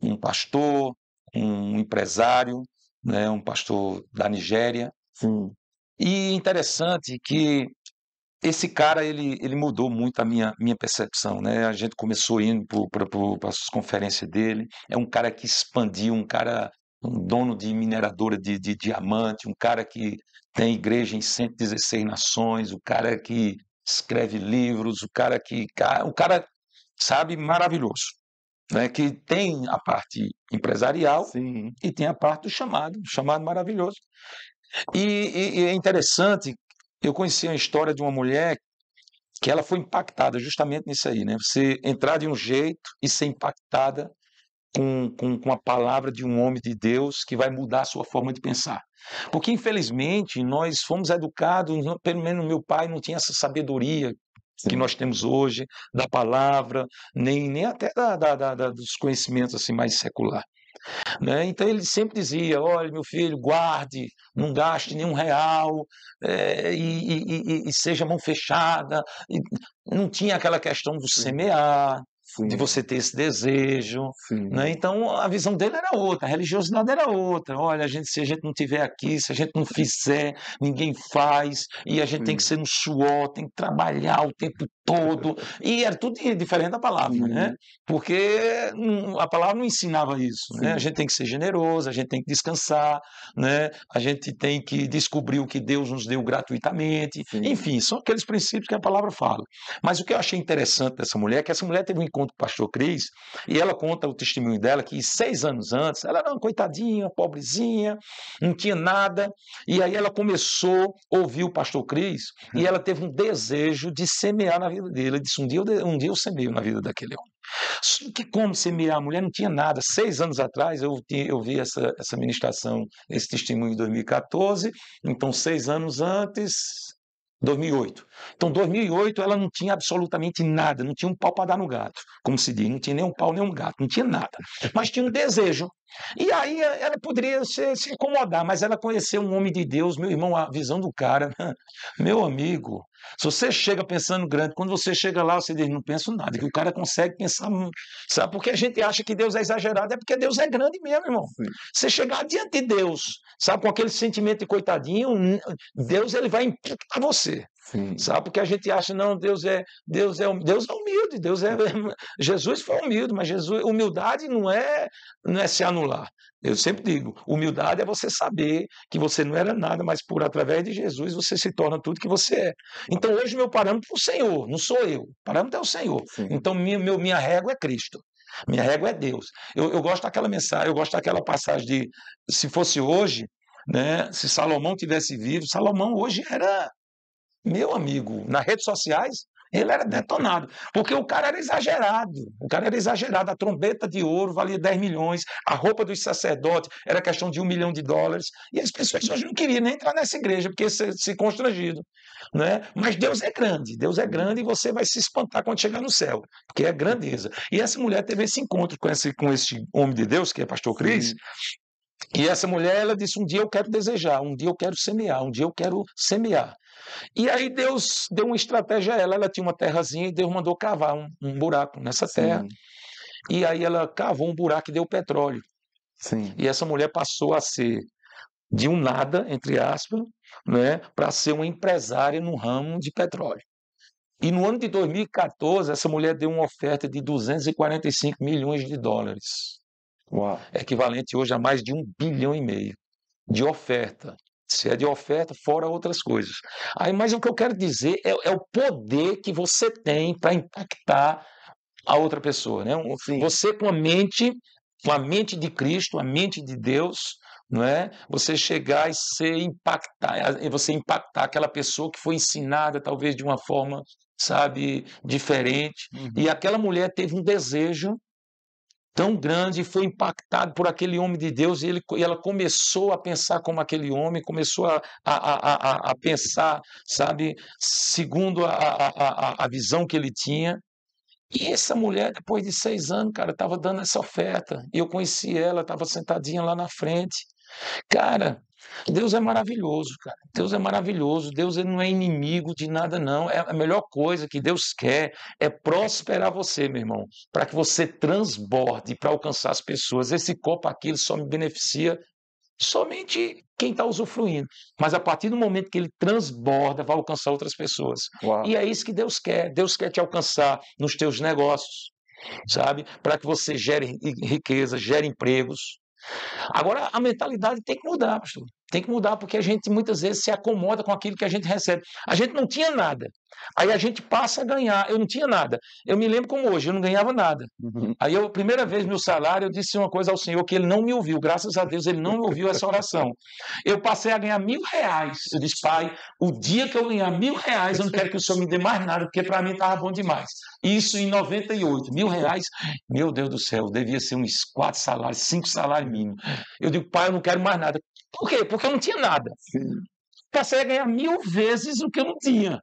Speaker 2: um pastor, um empresário, né? Um pastor da Nigéria.
Speaker 1: Sim.
Speaker 2: E interessante que esse cara, ele mudou muito a minha percepção, né? A gente começou indo para as conferências dele. É um cara que expandiu, um dono de mineradora de diamante, um cara que tem igreja em 116 nações, o cara que escreve livros, o cara, sabe, maravilhoso, né? Que tem a parte empresarial
Speaker 1: Sim.
Speaker 2: e tem a parte do chamado, um chamado maravilhoso. E é interessante, eu conheci a história de uma mulher que ela foi impactada justamente nisso aí, né? Você entrar de um jeito e ser impactada com a palavra de um homem de Deus que vai mudar a sua forma de pensar. Porque, infelizmente, nós fomos educados, pelo menos meu pai não tinha essa sabedoria que
Speaker 1: Sim.
Speaker 2: nós temos hoje, da palavra, nem até dos conhecimentos assim mais secular. Né? Então ele sempre dizia: olha, meu filho, guarde, não gaste nenhum real, e seja mão fechada. E não tinha aquela questão do
Speaker 1: Sim.
Speaker 2: semear, de
Speaker 1: Sim.
Speaker 2: você ter esse desejo. Né?
Speaker 1: Sim.
Speaker 2: Então a visão dele era outra, a religiosidade era outra. Olha, se a gente não estiver aqui, se a gente não fizer, ninguém faz, e a gente tem que
Speaker 1: Sim.
Speaker 2: ser no suor, tem que trabalhar o tempo todo. E era tudo diferente da palavra, né?
Speaker 1: Sim.
Speaker 2: Porque a palavra não ensinava isso, né? A
Speaker 1: Sim.
Speaker 2: gente tem que ser generoso, a gente tem que descansar, né? A gente tem que descobrir o que Deus nos deu gratuitamente.
Speaker 1: Sim.
Speaker 2: Enfim, são aqueles princípios que a palavra fala. Mas o que eu achei interessante dessa mulher é que essa mulher teve um encontro com o pastor Cris e ela conta o testemunho dela que 6 anos antes, ela era uma coitadinha, pobrezinha, não tinha nada, e aí ela começou a ouvir o pastor Cris e ela teve um desejo de semear na vida dele. Ela disse: um dia eu semeio na vida daquele homem. Só que como semear? A mulher não tinha nada. 6 anos atrás eu vi essa ministração, esse testemunho em 2014, então 6 anos antes, 2008. Então, 2008 ela não tinha absolutamente nada, não tinha um pau para dar no gato, como se diz, não tinha nem um pau nem um gato, não tinha nada, mas tinha um desejo. E aí ela poderia se acomodar, mas ela conheceu um homem de Deus, meu irmão, a visão do cara, meu amigo, se você chega pensando grande, quando você chega lá, você diz: não penso nada, que o cara consegue pensar, sabe? Porque a gente acha que Deus é exagerado, é porque Deus é grande mesmo, irmão.
Speaker 1: Sim.
Speaker 2: Você chegar diante de Deus, sabe, com aquele sentimento de coitadinho, Deus ele vai impactar você.
Speaker 1: Sim.
Speaker 2: Sabe? Porque a gente acha, não, Deus é humilde, Jesus foi humilde, mas humildade não é se anular. Eu sempre digo, humildade é você saber que você não era nada, mas através de Jesus você se torna tudo que você é. Então hoje meu parâmetro é o Senhor, não sou eu. O parâmetro é o Senhor.
Speaker 1: Sim.
Speaker 2: Então minha régua é Cristo. Minha régua é Deus. Eu gosto daquela mensagem, eu gosto daquela passagem de, se fosse hoje, né, se Salomão tivesse vivo, Salomão hoje era, meu amigo, nas redes sociais, ele era detonado, porque o cara era exagerado, a trombeta de ouro valia 10 milhões, a roupa dos sacerdotes era questão de $1 milhão, e as pessoas hoje não queriam nem entrar nessa igreja, porque se constrangido, né? Mas Deus é grande e você vai se espantar quando chegar no céu, porque é grandeza. E essa mulher teve esse encontro com esse homem de Deus, que é pastor Cris,
Speaker 1: Sim.
Speaker 2: e essa mulher, ela disse: um dia eu quero desejar, um dia eu quero semear, um dia eu quero semear. E aí Deus deu uma estratégia a ela. Ela tinha uma terrazinha e Deus mandou cavar um buraco nessa terra.
Speaker 1: Sim.
Speaker 2: E aí ela cavou um buraco e deu petróleo.
Speaker 1: Sim.
Speaker 2: E essa mulher passou a ser de um nada, entre aspas, né, para ser uma empresária no ramo de petróleo. E no ano de 2014, essa mulher deu uma oferta de $245 milhões,
Speaker 1: Uau.
Speaker 2: equivalente hoje a mais de 1,5 bilhão de oferta. Se é de oferta, fora outras coisas. Aí, mas o que eu quero dizer é o poder que você tem para impactar a outra pessoa, né?
Speaker 1: Sim.
Speaker 2: Você com a mente de Cristo, a mente de Deus, não é? Você chegar e você impactar aquela pessoa que foi ensinada talvez de uma forma, sabe, diferente. E aquela mulher teve um desejo tão grande, foi impactado por aquele homem de Deus, e ela começou a pensar como aquele homem, começou a pensar, sabe, segundo a visão que ele tinha. E essa mulher, depois de 6 anos, cara, estava dando essa oferta. E eu conheci ela, estava sentadinha lá na frente. Cara, Deus é maravilhoso, cara. Deus é maravilhoso. Deus ele não é inimigo de nada, não. É a melhor coisa que Deus quer é prosperar você, meu irmão, para que você transborde para alcançar as pessoas. Esse copo aqui ele só me beneficia somente quem está usufruindo. Mas a partir do momento que ele transborda, vai alcançar outras pessoas.
Speaker 1: Uau.
Speaker 2: E é isso que Deus quer. Deus quer te alcançar nos teus negócios, sabe? Para que você gere riqueza, gere empregos. Agora, a mentalidade tem que mudar, pastor. Tem que mudar, porque a gente muitas vezes se acomoda com aquilo que a gente recebe. A gente não tinha nada. Aí a gente passa a ganhar. Eu não tinha nada. Eu me lembro como hoje, eu não ganhava nada.
Speaker 1: Uhum.
Speaker 2: Aí eu, primeira vez meu salário, eu disse uma coisa ao Senhor que ele não me ouviu. Graças a Deus, ele não me ouviu essa oração. Eu passei a ganhar R$ 1.000. Eu disse, Pai, o dia que eu ganhar R$ 1.000, eu não quero que o Senhor me dê mais nada, porque para mim estava bom demais. Isso em 98. R$ 1.000, meu Deus do céu, devia ser uns 4 salários, 5 salários mínimos. Eu digo, Pai, eu não quero mais nada. Por quê? Porque eu não tinha nada.
Speaker 1: Sim.
Speaker 2: Passei a ganhar 1.000 vezes o que eu não tinha.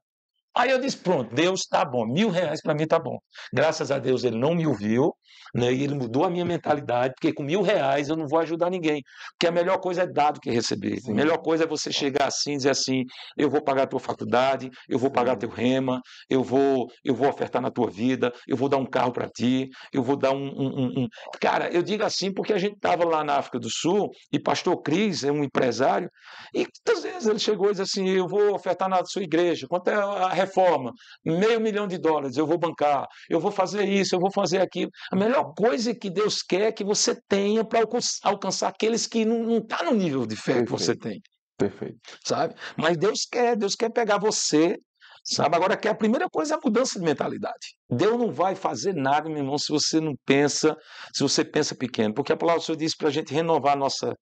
Speaker 2: Aí eu disse, pronto, Deus está bom, R$ 1.000 para mim está bom. Graças a Deus ele não me ouviu, né, e ele mudou a minha mentalidade, porque com R$ 1.000 eu não vou ajudar ninguém, porque a melhor coisa é dar do que receber.
Speaker 1: Sim.
Speaker 2: A melhor coisa é você chegar assim e dizer assim, eu vou pagar a tua faculdade, eu vou pagar teu rema, eu vou ofertar na tua vida, eu vou dar um carro para ti, eu vou dar Cara, eu digo assim porque a gente estava lá na África do Sul, e pastor Cris é um empresário, e muitas vezes ele chegou e disse assim, eu vou ofertar na sua igreja, quanto é a reforma? $500 mil, eu vou bancar, eu vou fazer isso, eu vou fazer aquilo. A melhor coisa que Deus quer é que você tenha para alcançar aqueles que não estão no nível de fé que você tem,
Speaker 1: Perfeito.
Speaker 2: sabe? Mas Deus quer pegar você, sabe? Agora que a primeira coisa é a mudança de mentalidade. Deus não vai fazer nada, meu irmão, se você não pensa, se você pensa pequeno, porque a palavra do Senhor diz para a gente renovar a nossa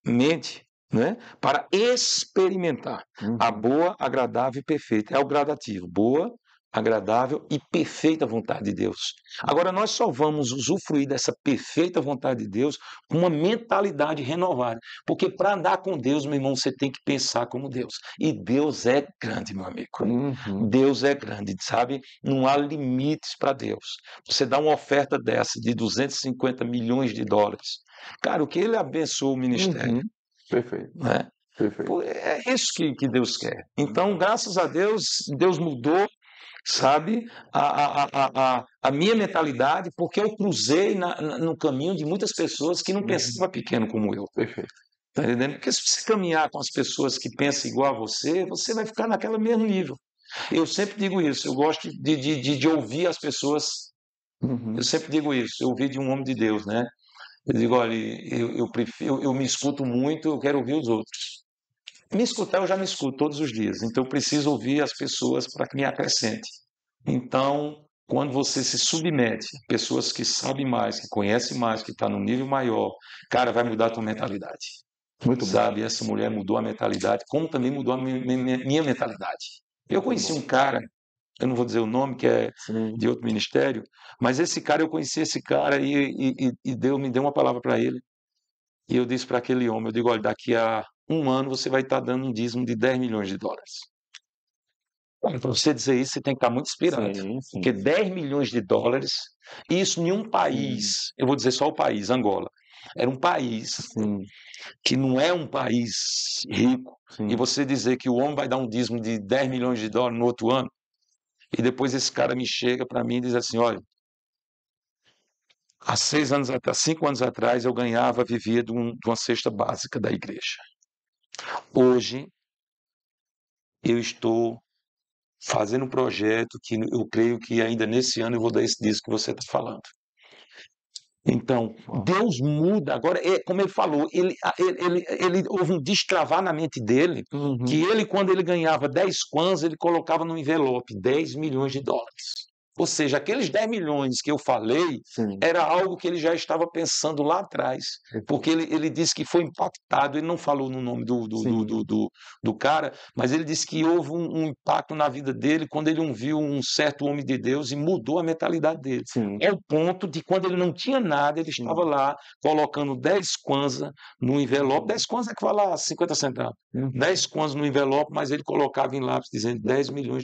Speaker 2: mente, né, para experimentar a
Speaker 1: Uhum.
Speaker 2: boa, agradável e perfeita. É o gradativo, boa, agradável e perfeita vontade de Deus. Agora, nós só vamos usufruir dessa perfeita vontade de Deus com uma mentalidade renovada. Porque para andar com Deus, meu irmão, você tem que pensar como Deus. E Deus é grande, meu amigo.
Speaker 1: Uhum.
Speaker 2: Deus é grande, sabe? Não há limites para Deus. Você dá uma oferta dessa de $250 milhões. Cara, o que ele abençoa o ministério,
Speaker 1: Uhum. Perfeito.
Speaker 2: né?
Speaker 1: Perfeito.
Speaker 2: Pô, é isso que Deus quer. Então, graças a Deus, Deus mudou, sabe, a minha mentalidade, porque eu cruzei no caminho de muitas pessoas que não pensavam pequeno como eu.
Speaker 1: Perfeito.
Speaker 2: Tá entendendo? Porque se você caminhar com as pessoas que pensam igual a você, você vai ficar naquele mesmo nível. Eu sempre digo isso, eu gosto de ouvir as pessoas,
Speaker 1: Uhum.
Speaker 2: eu sempre digo isso, eu ouvi de um homem de Deus, né? Eu digo, olha, eu me escuto muito, eu quero ouvir os outros. Me escutar, eu já me escuto todos os dias, então eu preciso ouvir as pessoas para que me acrescente. Então, quando você se submete a pessoas que sabem mais, que conhecem mais, que estão no nível maior, cara, vai mudar a tua mentalidade.
Speaker 1: Muito bom.
Speaker 2: Sabe, essa mulher mudou a mentalidade, como também mudou a minha mentalidade. Eu conheci um cara, eu não vou dizer o nome, que é
Speaker 1: Sim.
Speaker 2: de outro ministério, mas esse cara, eu conheci esse cara e Deus me deu uma palavra para ele. E eu disse para aquele homem, eu digo, olha, daqui a um ano você vai estar dando um dízimo de $10 milhões. Para você dizer isso, você tem que estar muito inspirado.
Speaker 1: Sim,
Speaker 2: Porque
Speaker 1: sim.
Speaker 2: $10 milhões, isso em um país, eu vou dizer só o país, Angola, era um país
Speaker 1: Sim,
Speaker 2: que não é um país rico, e
Speaker 1: sim.
Speaker 2: você dizer que o homem vai dar um dízimo de $10 milhões no outro ano, e depois esse cara me chega para mim e diz assim, olha, há 6 anos atrás, 5 anos atrás, eu ganhava, vivia de uma cesta básica da igreja. Hoje, eu estou fazendo um projeto que eu creio que ainda nesse ano eu vou dar esse disco que você está falando. Então, Deus muda. Agora, como ele falou, ele houve um destravar na mente dele,
Speaker 1: Uhum.
Speaker 2: que ele, quando ele ganhava 10 kwanzas, ele colocava no envelope $10 milhões. Ou seja, aqueles 10 milhões que eu falei,
Speaker 1: Sim.
Speaker 2: era algo que ele já estava pensando lá atrás. Porque ele disse que foi impactado, ele não falou no nome
Speaker 1: Sim.
Speaker 2: do cara, mas ele disse que houve um impacto na vida dele quando ele viu um certo homem de Deus e mudou a mentalidade dele.
Speaker 1: Sim.
Speaker 2: É o ponto de quando ele não tinha nada, ele estava lá colocando 10 kwanzas no envelope, 10 kwanzas é que vai lá 50 centavos,
Speaker 1: Uhum.
Speaker 2: 10 kwanzas no envelope, mas ele colocava em lápis dizendo $10 milhões.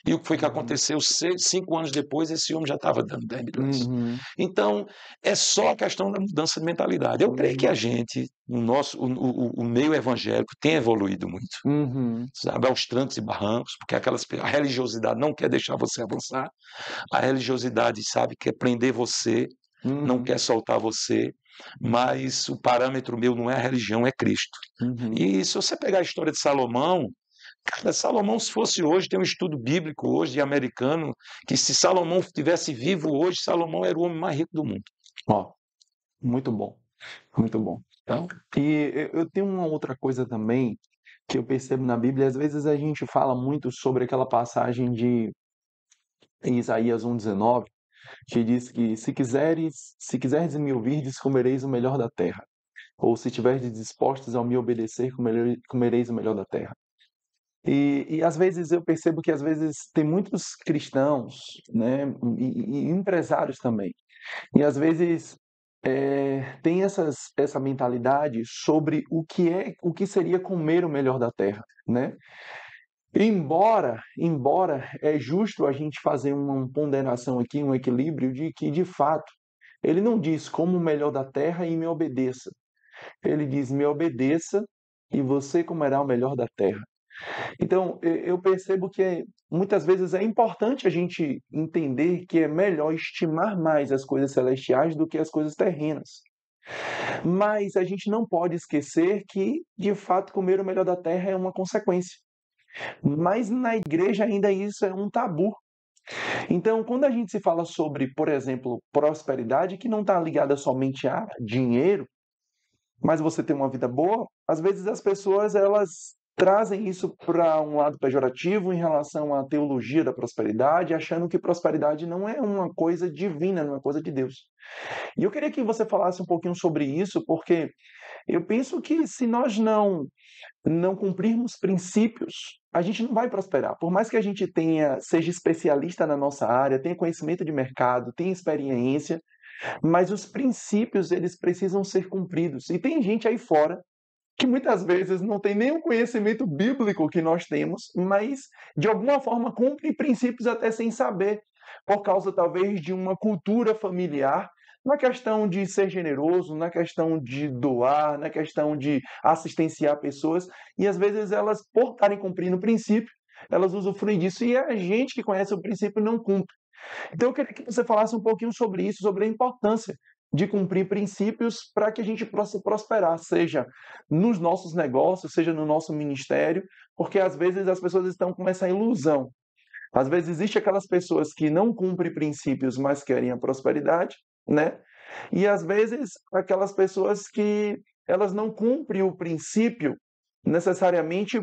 Speaker 2: E o que foi que aconteceu? 5 anos depois, esse homem já estava dando 10 milhões.
Speaker 1: Uhum.
Speaker 2: Então, é só a questão da mudança de mentalidade. Eu creio que a gente, o meio evangélico, tem evoluído muito.
Speaker 1: Uhum.
Speaker 2: Sabe, aos trancos e barrancos, porque a religiosidade não quer deixar você avançar. A religiosidade, sabe, quer prender você, não
Speaker 1: Uhum.
Speaker 2: quer soltar você, mas o parâmetro meu não é a religião, é Cristo.
Speaker 1: Uhum.
Speaker 2: E se você pegar a história de Salomão, cara, Salomão, se fosse hoje, tem um estudo bíblico hoje de americano, que se Salomão estivesse vivo hoje, Salomão era o homem mais rico do mundo.
Speaker 1: Ó, muito bom. Muito bom.
Speaker 2: Então,
Speaker 1: E eu tenho uma outra coisa também que eu percebo na Bíblia, às vezes a gente fala muito sobre aquela passagem de Isaías 1,19, que diz que se quiserdes me ouvirdes, comereis o melhor da terra. Ou se estiverdes dispostos a me obedecer, comereis o melhor da terra. E às vezes eu percebo que às vezes tem muitos cristãos, né, e empresários também, e às vezes tem essa mentalidade sobre o que seria comer o melhor da terra, né? Embora é justo a gente fazer uma ponderação aqui, um equilíbrio de que de fato ele não diz como o melhor da terra e me obedeça. Ele diz me obedeça e você comerá o melhor da terra. Então, eu percebo que muitas vezes é importante a gente entender que é melhor estimar mais as coisas celestiais do que as coisas terrenas. Mas a gente não pode esquecer que, de fato, comer o melhor da terra é uma consequência. Mas na igreja ainda isso é um tabu. Então, quando a gente se fala sobre, por exemplo, prosperidade, que não está ligada somente a dinheiro, mas você tem uma vida boa, às vezes as pessoas elas trazem isso para um lado pejorativo em relação à teologia da prosperidade, achando que prosperidade não é uma coisa divina, não é coisa de Deus. E eu queria que você falasse um pouquinho sobre isso, porque eu penso que se nós não cumprirmos princípios, a gente não vai prosperar. Por mais que a gente seja especialista na nossa área, tenha conhecimento de mercado, tenha experiência, mas os princípios eles precisam ser cumpridos. E tem gente aí fora que muitas vezes não tem nenhum conhecimento bíblico que nós temos, mas de alguma forma cumpre princípios até sem saber, por causa talvez de uma cultura familiar, na questão de ser generoso, na questão de doar, na questão de assistenciar pessoas, e às vezes elas, por estarem cumprindo o princípio, elas usufruem disso e a gente que conhece o princípio não cumpre. Então, eu queria que você falasse um pouquinho sobre isso, sobre a importância de cumprir princípios para que a gente possa prosperar, seja nos nossos negócios, seja no nosso ministério, porque às vezes as pessoas estão com essa ilusão. Às vezes existe aquelas pessoas que não cumprem princípios, mas querem a prosperidade, né? E às vezes aquelas pessoas que elas não cumprem o princípio necessariamente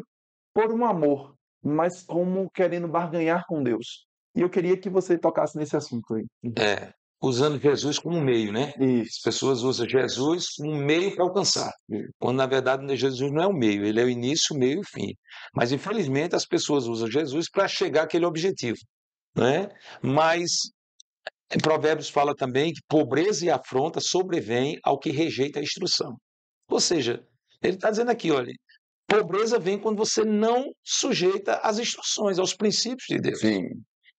Speaker 1: por um amor, mas como querendo barganhar com Deus. E eu queria que você tocasse nesse assunto aí.
Speaker 2: é, usando Jesus como meio, né? As
Speaker 1: Isso,
Speaker 2: pessoas usam Jesus como meio para alcançar,
Speaker 1: isso.
Speaker 2: quando na verdade Jesus não é o meio, ele é o início, o meio e o fim. Mas infelizmente as pessoas usam Jesus para chegar àquele objetivo, né? Mas em Provérbios fala também que pobreza e afronta sobrevêm ao que rejeita a instrução. Ou seja, ele está dizendo aqui, olha, pobreza vem quando você não sujeita às instruções, aos princípios de Deus.
Speaker 1: Sim,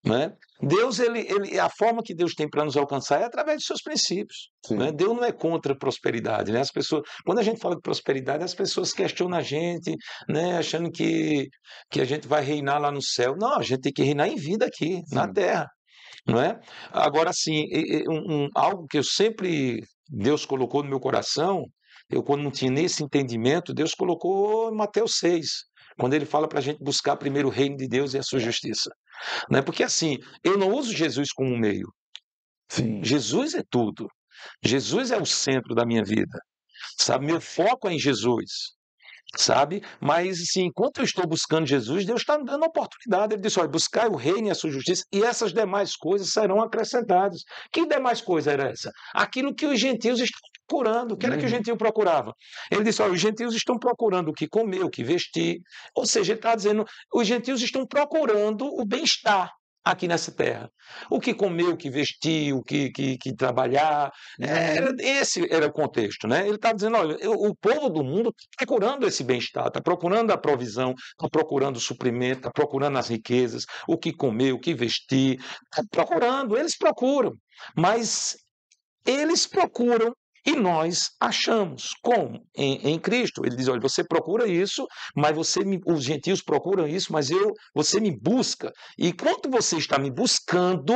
Speaker 2: Né? Deus, a forma que Deus tem para nos alcançar é através dos seus princípios. Né?
Speaker 1: sim.
Speaker 2: Deus não é contra a prosperidade. Né? As pessoas, quando a gente fala de prosperidade, as pessoas questionam a gente, né? Achando que a gente vai reinar lá no céu. Não, a gente tem que reinar em vida aqui, na
Speaker 1: Sim.
Speaker 2: terra. Não é? Agora, assim, algo que eu sempre, Deus colocou no meu coração, eu quando não tinha nesse entendimento, Deus colocou em Mateus 6, quando ele fala para a gente buscar primeiro o reino de Deus e a sua justiça. Não é? Porque assim, eu não uso Jesus como um meio.
Speaker 1: Sim.
Speaker 2: Jesus é tudo. Jesus é o centro da minha vida. Sabe? Meu foco é em Jesus. Sabe? Mas, assim, enquanto eu estou buscando Jesus, Deus está me dando a oportunidade. Ele disse: olha, buscai o reino e a sua justiça, e essas demais coisas serão acrescentadas. Que demais coisa era essa? Aquilo que os gentios estão procurando. O que era que o
Speaker 1: Uhum.
Speaker 2: gentio procurava? Ele disse: olha, os gentios estão procurando o que comer, o que vestir. Ou seja, ele está dizendo: os gentios estão procurando o bem-estar aqui nessa terra. O que comer, o que vestir, o que trabalhar.
Speaker 1: Uhum.
Speaker 2: Esse era o contexto, né? Ele está dizendo: olha, o povo do mundo está procurando esse bem-estar, está procurando a provisão, está procurando o suprimento, está procurando as riquezas, o que comer, o que vestir, está procurando, eles procuram, mas eles procuram e nós achamos. Como? Em Cristo. Ele diz: olha, você procura isso, mas os gentios procuram isso, mas você me busca. E quando você está me buscando,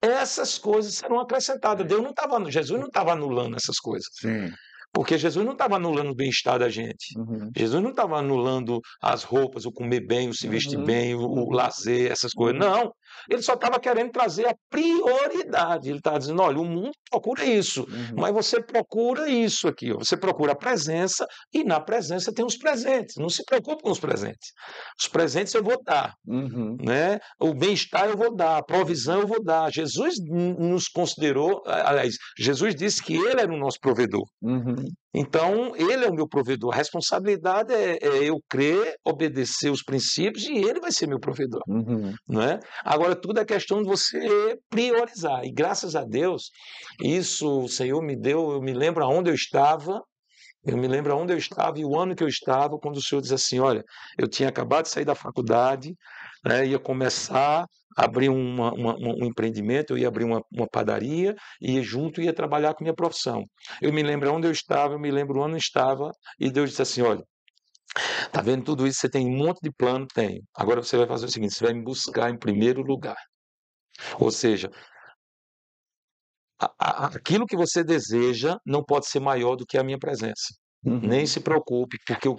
Speaker 2: essas coisas serão acrescentadas. Jesus não estava anulando essas coisas.
Speaker 1: Sim.
Speaker 2: Porque Jesus não estava anulando o bem-estar da gente.
Speaker 1: Uhum.
Speaker 2: Jesus não estava anulando as roupas, o comer bem, o se vestir
Speaker 1: Uhum.
Speaker 2: bem, o
Speaker 1: Uhum.
Speaker 2: lazer, essas coisas.
Speaker 1: Uhum.
Speaker 2: Não. Ele só estava querendo trazer a prioridade. Ele estava dizendo: olha, o mundo procura isso, mas você procura isso aqui. Ó. Você procura a presença e na presença tem os presentes. Não se preocupe com os presentes. Os presentes eu vou dar. Né? O bem-estar eu vou dar, a provisão eu vou dar. Jesus nos considerou, aliás, Jesus disse que Ele era o nosso provedor. Então, Ele é o meu provedor. A responsabilidade é eu crer, obedecer os princípios e Ele vai ser meu provedor. Não é? Agora, tudo é questão de você priorizar. E graças a Deus, isso o Senhor me deu, eu me lembro aonde eu estava. Eu me lembro aonde eu estava e o ano que eu estava, quando o senhor diz assim: olha, eu tinha acabado de sair da faculdade, né, ia começar a abrir um empreendimento, eu ia abrir uma padaria e junto ia trabalhar com minha profissão. Eu me lembro onde eu estava, eu me lembro onde eu estava, e Deus disse assim: olha, tá vendo tudo isso? Você tem um monte de plano? Tenho. Agora você vai fazer o seguinte: você vai me buscar em primeiro lugar. Ou seja, aquilo que você deseja não pode ser maior do que a minha presença. Nem se preocupe, porque o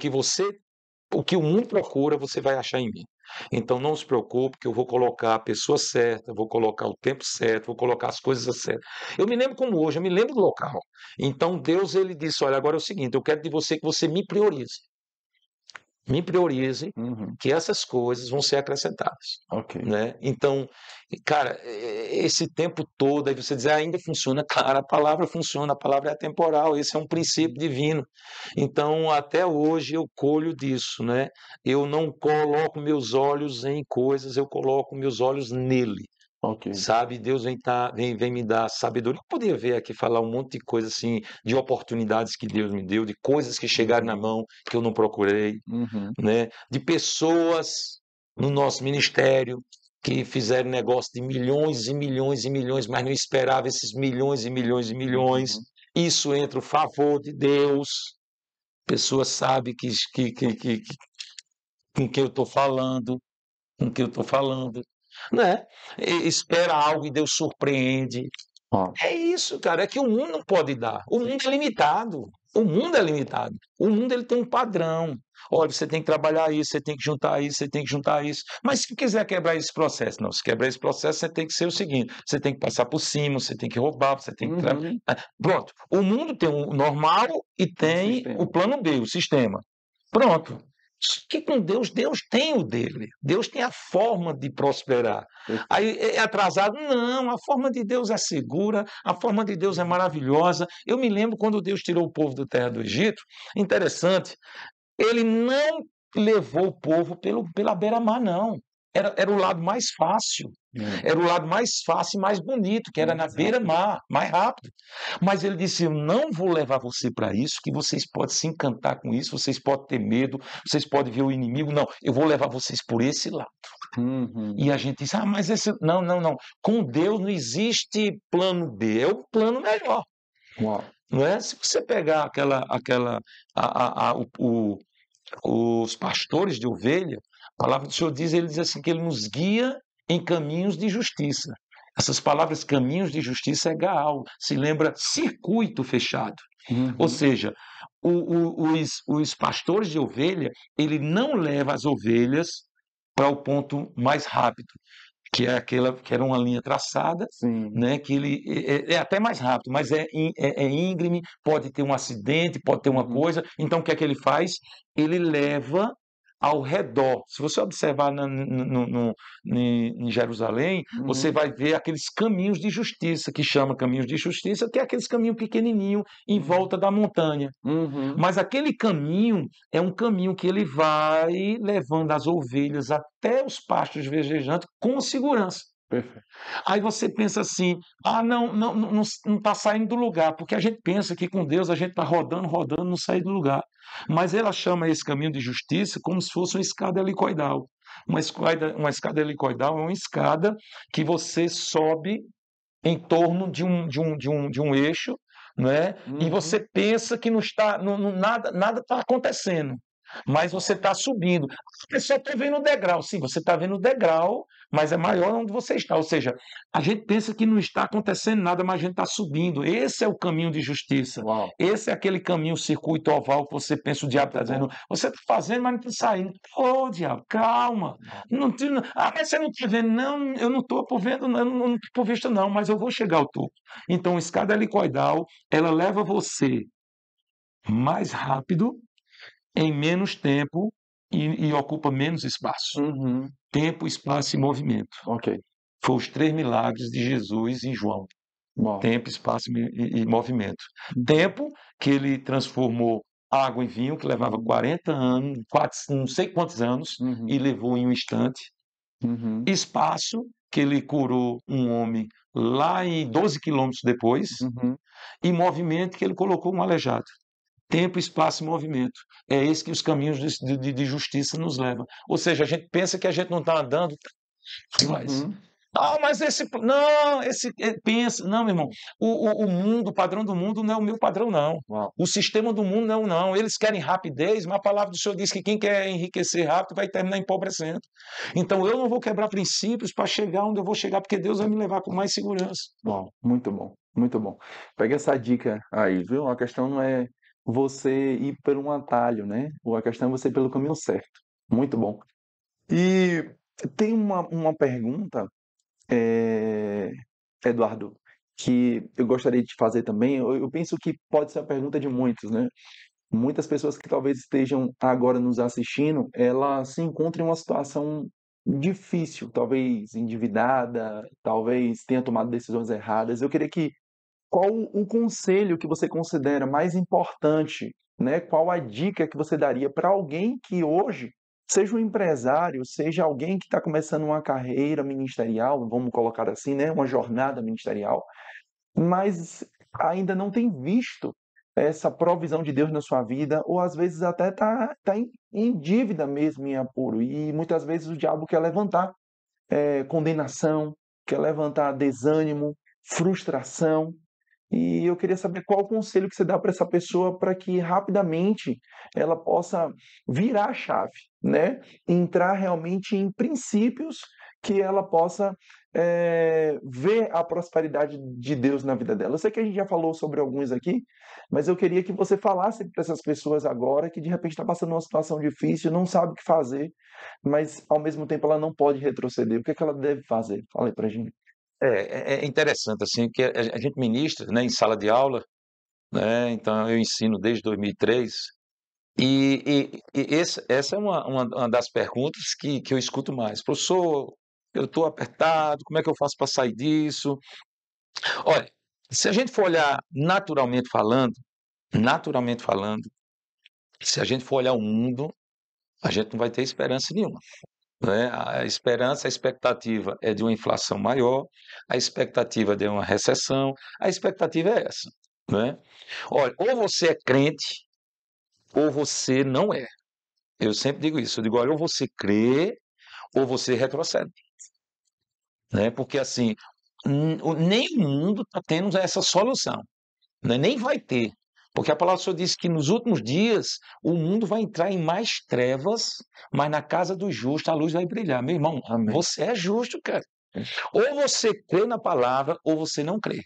Speaker 2: que o mundo procura, você vai achar em mim. Então não se preocupe, que eu vou colocar a pessoa certa, vou colocar o tempo certo, vou colocar as coisas certas. Eu me lembro como hoje, eu me lembro do local. Então Deus, ele disse: olha, agora é o seguinte, eu quero de você que você me priorize. Me priorize, que essas coisas vão ser acrescentadas. Né? Então, cara, esse tempo todo, aí você diz: ainda funciona. Cara, a palavra funciona, a palavra é atemporal, esse é um princípio divino. Então, até hoje eu colho disso, né? Eu não coloco meus olhos em coisas, eu coloco meus olhos nele. Sabe, Deus vem me dar sabedoria. Eu poderia ver aqui falar um monte de coisa assim, de oportunidades que Deus me deu, de coisas que chegaram na mão que eu não procurei, né? De pessoas no nosso ministério que fizeram negócio de milhões e milhões e milhões, mas não esperava esses milhões e milhões e milhões. Isso entra o favor de Deus. Pessoas sabem com quem eu estou falando, com quem eu estou falando. Né? Espera algo e Deus surpreende. É isso, cara. É que o mundo não pode dar. O mundo é limitado. O mundo é limitado. O mundo ele tem um padrão. Olha, você tem que trabalhar isso, você tem que juntar isso, você tem que juntar isso. Mas se quiser quebrar esse processo, não. Se quebrar esse processo, você tem que ser o seguinte: você tem que passar por cima, você tem que roubar, você tem que. Pronto. O mundo tem o normal e tem o plano B, o sistema. Pronto. Que com Deus, Deus tem o dele. Deus tem a forma de prosperar. Aí é atrasado? Não, a forma de Deus é segura, a forma de Deus é maravilhosa. Eu me lembro quando Deus tirou o povo da terra do Egito, interessante, ele não levou o povo pela beira-mar, não. Era o lado mais fácil. Era o lado mais fácil e mais bonito, que era na beira-mar, mais rápido. Mas ele disse: eu não vou levar você para isso, que vocês podem se encantar com isso, vocês podem ter medo, vocês podem ver o inimigo. Não, eu vou levar vocês por esse lado. E a gente diz: mas esse. Não, não, não. Com Deus não existe plano B, é o plano melhor. Não é? Se você pegar os pastores de ovelha, a palavra do Senhor diz, ele diz assim, que ele nos guia em caminhos de justiça. Essas palavras, caminhos de justiça, é Gaal, se lembra circuito fechado. Ou seja, os pastores de ovelha, ele não leva as ovelhas para o ponto mais rápido, que é aquela que era uma linha traçada, né, que ele é até mais rápido, mas é íngreme, pode ter um acidente, pode ter uma coisa. Então, o que é que ele faz? Ele leva ao redor. Se você observar em Jerusalém, você vai ver aqueles caminhos de justiça, que chama caminhos de justiça, que é aqueles caminhos pequenininhos em volta da montanha. Mas aquele caminho é um caminho que ele vai levando as ovelhas até os pastos verdejantes com segurança. Aí você pensa assim: não está saindo do lugar, porque a gente pensa que com Deus a gente está rodando, não sai do lugar. Mas ela chama esse caminho de justiça como se fosse uma escada helicoidal. Uma escada helicoidal é uma escada que você sobe em torno de um eixo, né? E você pensa que não está, nada está acontecendo. mas você está subindo. A pessoa está vendo o degrau. Sim, você está vendo o degrau, mas é maior onde você está. Ou seja, a gente pensa que não está acontecendo nada, mas a gente está subindo. Esse é o caminho de justiça.
Speaker 1: Uau,
Speaker 2: Esse é aquele caminho, circuito oval que você pensa, o diabo está
Speaker 1: muito bom.
Speaker 2: dizendo, você está fazendo, mas não está saindo. Ô, diabo, calma. Não, mas você não está vendo? Não, eu não estou por vendo, não estou por vista, não, mas eu vou chegar ao topo. Então, a escada helicoidal, ela leva você mais rápido, em menos tempo e ocupa menos espaço.
Speaker 1: Uhum,
Speaker 2: Tempo, espaço e movimento.
Speaker 1: ok.
Speaker 2: Foram os 3 milagres de Jesus em João.
Speaker 1: Uau.
Speaker 2: Tempo, espaço e movimento.
Speaker 1: Uhum,
Speaker 2: Tempo, que ele transformou água em vinho, que levava 40 anos, não sei quantos anos,
Speaker 1: uhum,
Speaker 2: e levou em um instante.
Speaker 1: uhum,
Speaker 2: Espaço, que ele curou um homem lá em 12 quilômetros depois.
Speaker 1: uhum.
Speaker 2: E movimento, que ele colocou um aleijado. Tempo, espaço e movimento. É esse que os caminhos de justiça nos levam. Ou seja, a gente pensa que a gente não está andando, mas.
Speaker 1: Uhum.
Speaker 2: Ah, mas esse. Não, esse. Pensa. Não, meu irmão. O mundo, o padrão do mundo não é o meu padrão, não.
Speaker 1: Uau.
Speaker 2: O sistema do mundo não, não. Eles querem rapidez, mas a palavra do Senhor diz que quem quer enriquecer rápido vai terminar empobrecendo. Então eu não vou quebrar princípios para chegar onde eu vou chegar, porque Deus vai me levar com mais segurança.
Speaker 1: Bom, muito bom, muito bom. Pega essa dica aí, viu? A questão não é você ir por um atalho, né? A questão é você ir pelo caminho certo. Muito bom. E tem uma pergunta, eh, Eduardo, que eu gostaria de te fazer também. Eu penso que pode ser a pergunta de muitos, né? Muitas pessoas que talvez estejam agora nos assistindo, ela se encontra em uma situação difícil, talvez endividada, talvez tenha tomado decisões erradas. Eu queria que qual o conselho que você considera mais importante, né? Qual a dica que você daria para alguém que hoje seja um empresário, seja alguém que está começando uma carreira ministerial, vamos colocar assim, né? Uma jornada ministerial, mas ainda não tem visto essa provisão de Deus na sua vida, ou às vezes até tá em dívida mesmo, em apuro. E muitas vezes o diabo quer levantar condenação, quer levantar desânimo, frustração. E eu queria saber qual o conselho que você dá para essa pessoa para que rapidamente ela possa virar a chave, né? Entrar realmente em princípios que ela possa ver a prosperidade de Deus na vida dela. Eu sei que a gente já falou sobre alguns aqui, mas eu queria que você falasse para essas pessoas agora que de repente está passando uma situação difícil, não sabe o que fazer, mas ao mesmo tempo ela não pode retroceder. O que é que ela deve fazer? Fala aí para gente.
Speaker 2: É interessante, assim, que a gente ministra, né, em sala de aula, né, então eu ensino desde 2003, essa é uma das perguntas que eu escuto mais. Professor, eu estou apertado, como é que eu faço para sair disso? Olha, se a gente for olhar naturalmente falando, se a gente for olhar o mundo, a gente não vai ter esperança nenhuma. Né? A esperança, a expectativa é de uma inflação maior, a expectativa de uma recessão, a expectativa é essa. Né? Olha, ou você é crente, ou você não é. Eu sempre digo isso, eu digo, olha, ou você crê, ou você retrocede. Né? Porque assim, nem o mundo está tendo essa solução, né? Nem vai ter. Porque a palavra do Senhor diz que nos últimos dias o mundo vai entrar em mais trevas, mas na casa do justo a luz vai brilhar. Meu irmão,
Speaker 1: Amém.
Speaker 2: você é justo, cara. Ou você crê na palavra, ou você não crê.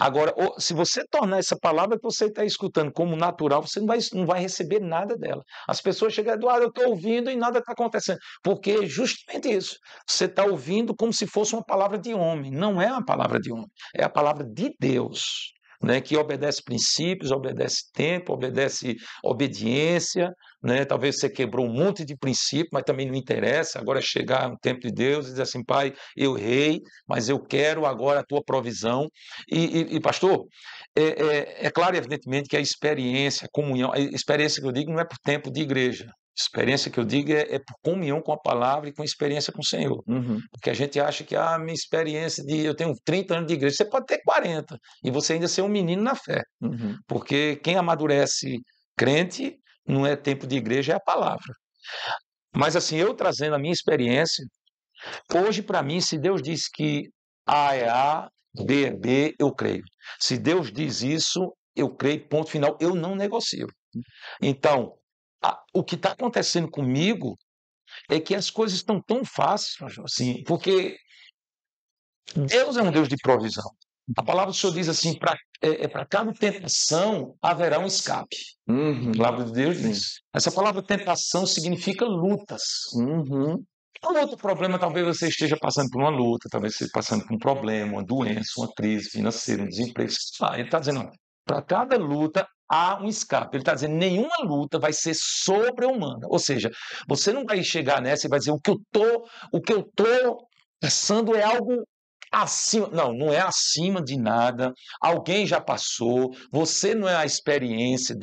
Speaker 2: Agora, se você tornar essa palavra que você está escutando como natural, você não vai receber nada dela. As pessoas chegam, Eduardo, eu estou ouvindo e nada está acontecendo. Porque é justamente isso. Você está ouvindo como se fosse uma palavra de homem. Não é uma palavra de homem, é a palavra de Deus. Né, que obedece princípios, obedece tempo, obedece obediência, né? Talvez você quebrou um monte de princípio, mas também não interessa. Agora é chegar no tempo de Deus e dizer assim, Pai, eu errei, mas eu quero agora a tua provisão. Pastor, é claro e evidentemente que a experiência, a comunhão, a experiência que eu digo não é por tempo de igreja. Experiência que eu digo é por comunhão com a palavra e com experiência com o Senhor.
Speaker 1: Uhum,
Speaker 2: Porque a gente acha que a minha experiência eu tenho 30 anos de igreja, você pode ter 40 e você ainda ser um menino na fé.
Speaker 1: uhum.
Speaker 2: Porque quem amadurece crente não é tempo de igreja, é a palavra. Mas assim, eu trazendo a minha experiência, hoje para mim, se Deus diz que A é A, B é B, eu creio. Se Deus diz isso, eu creio, ponto final, eu não negocio. Então, O que está acontecendo comigo é que as coisas estão tão fáceis, pastor, assim, porque Deus é um Deus de provisão. A palavra do Senhor diz assim: para cada tentação haverá um escape. A palavra de Deus diz. Essa palavra tentação significa lutas. Um outro problema, talvez você esteja passando por uma luta, talvez você esteja passando por um problema, uma doença, uma crise financeira, um desemprego. Ele está dizendo, para cada luta há um escape. Ele está dizendo, nenhuma luta vai ser sobre-humana. Ou seja, você não vai chegar nessa e vai dizer, o que eu tô passando é algo acima. Não, não é acima de nada. Alguém já passou. Você não é a experiência.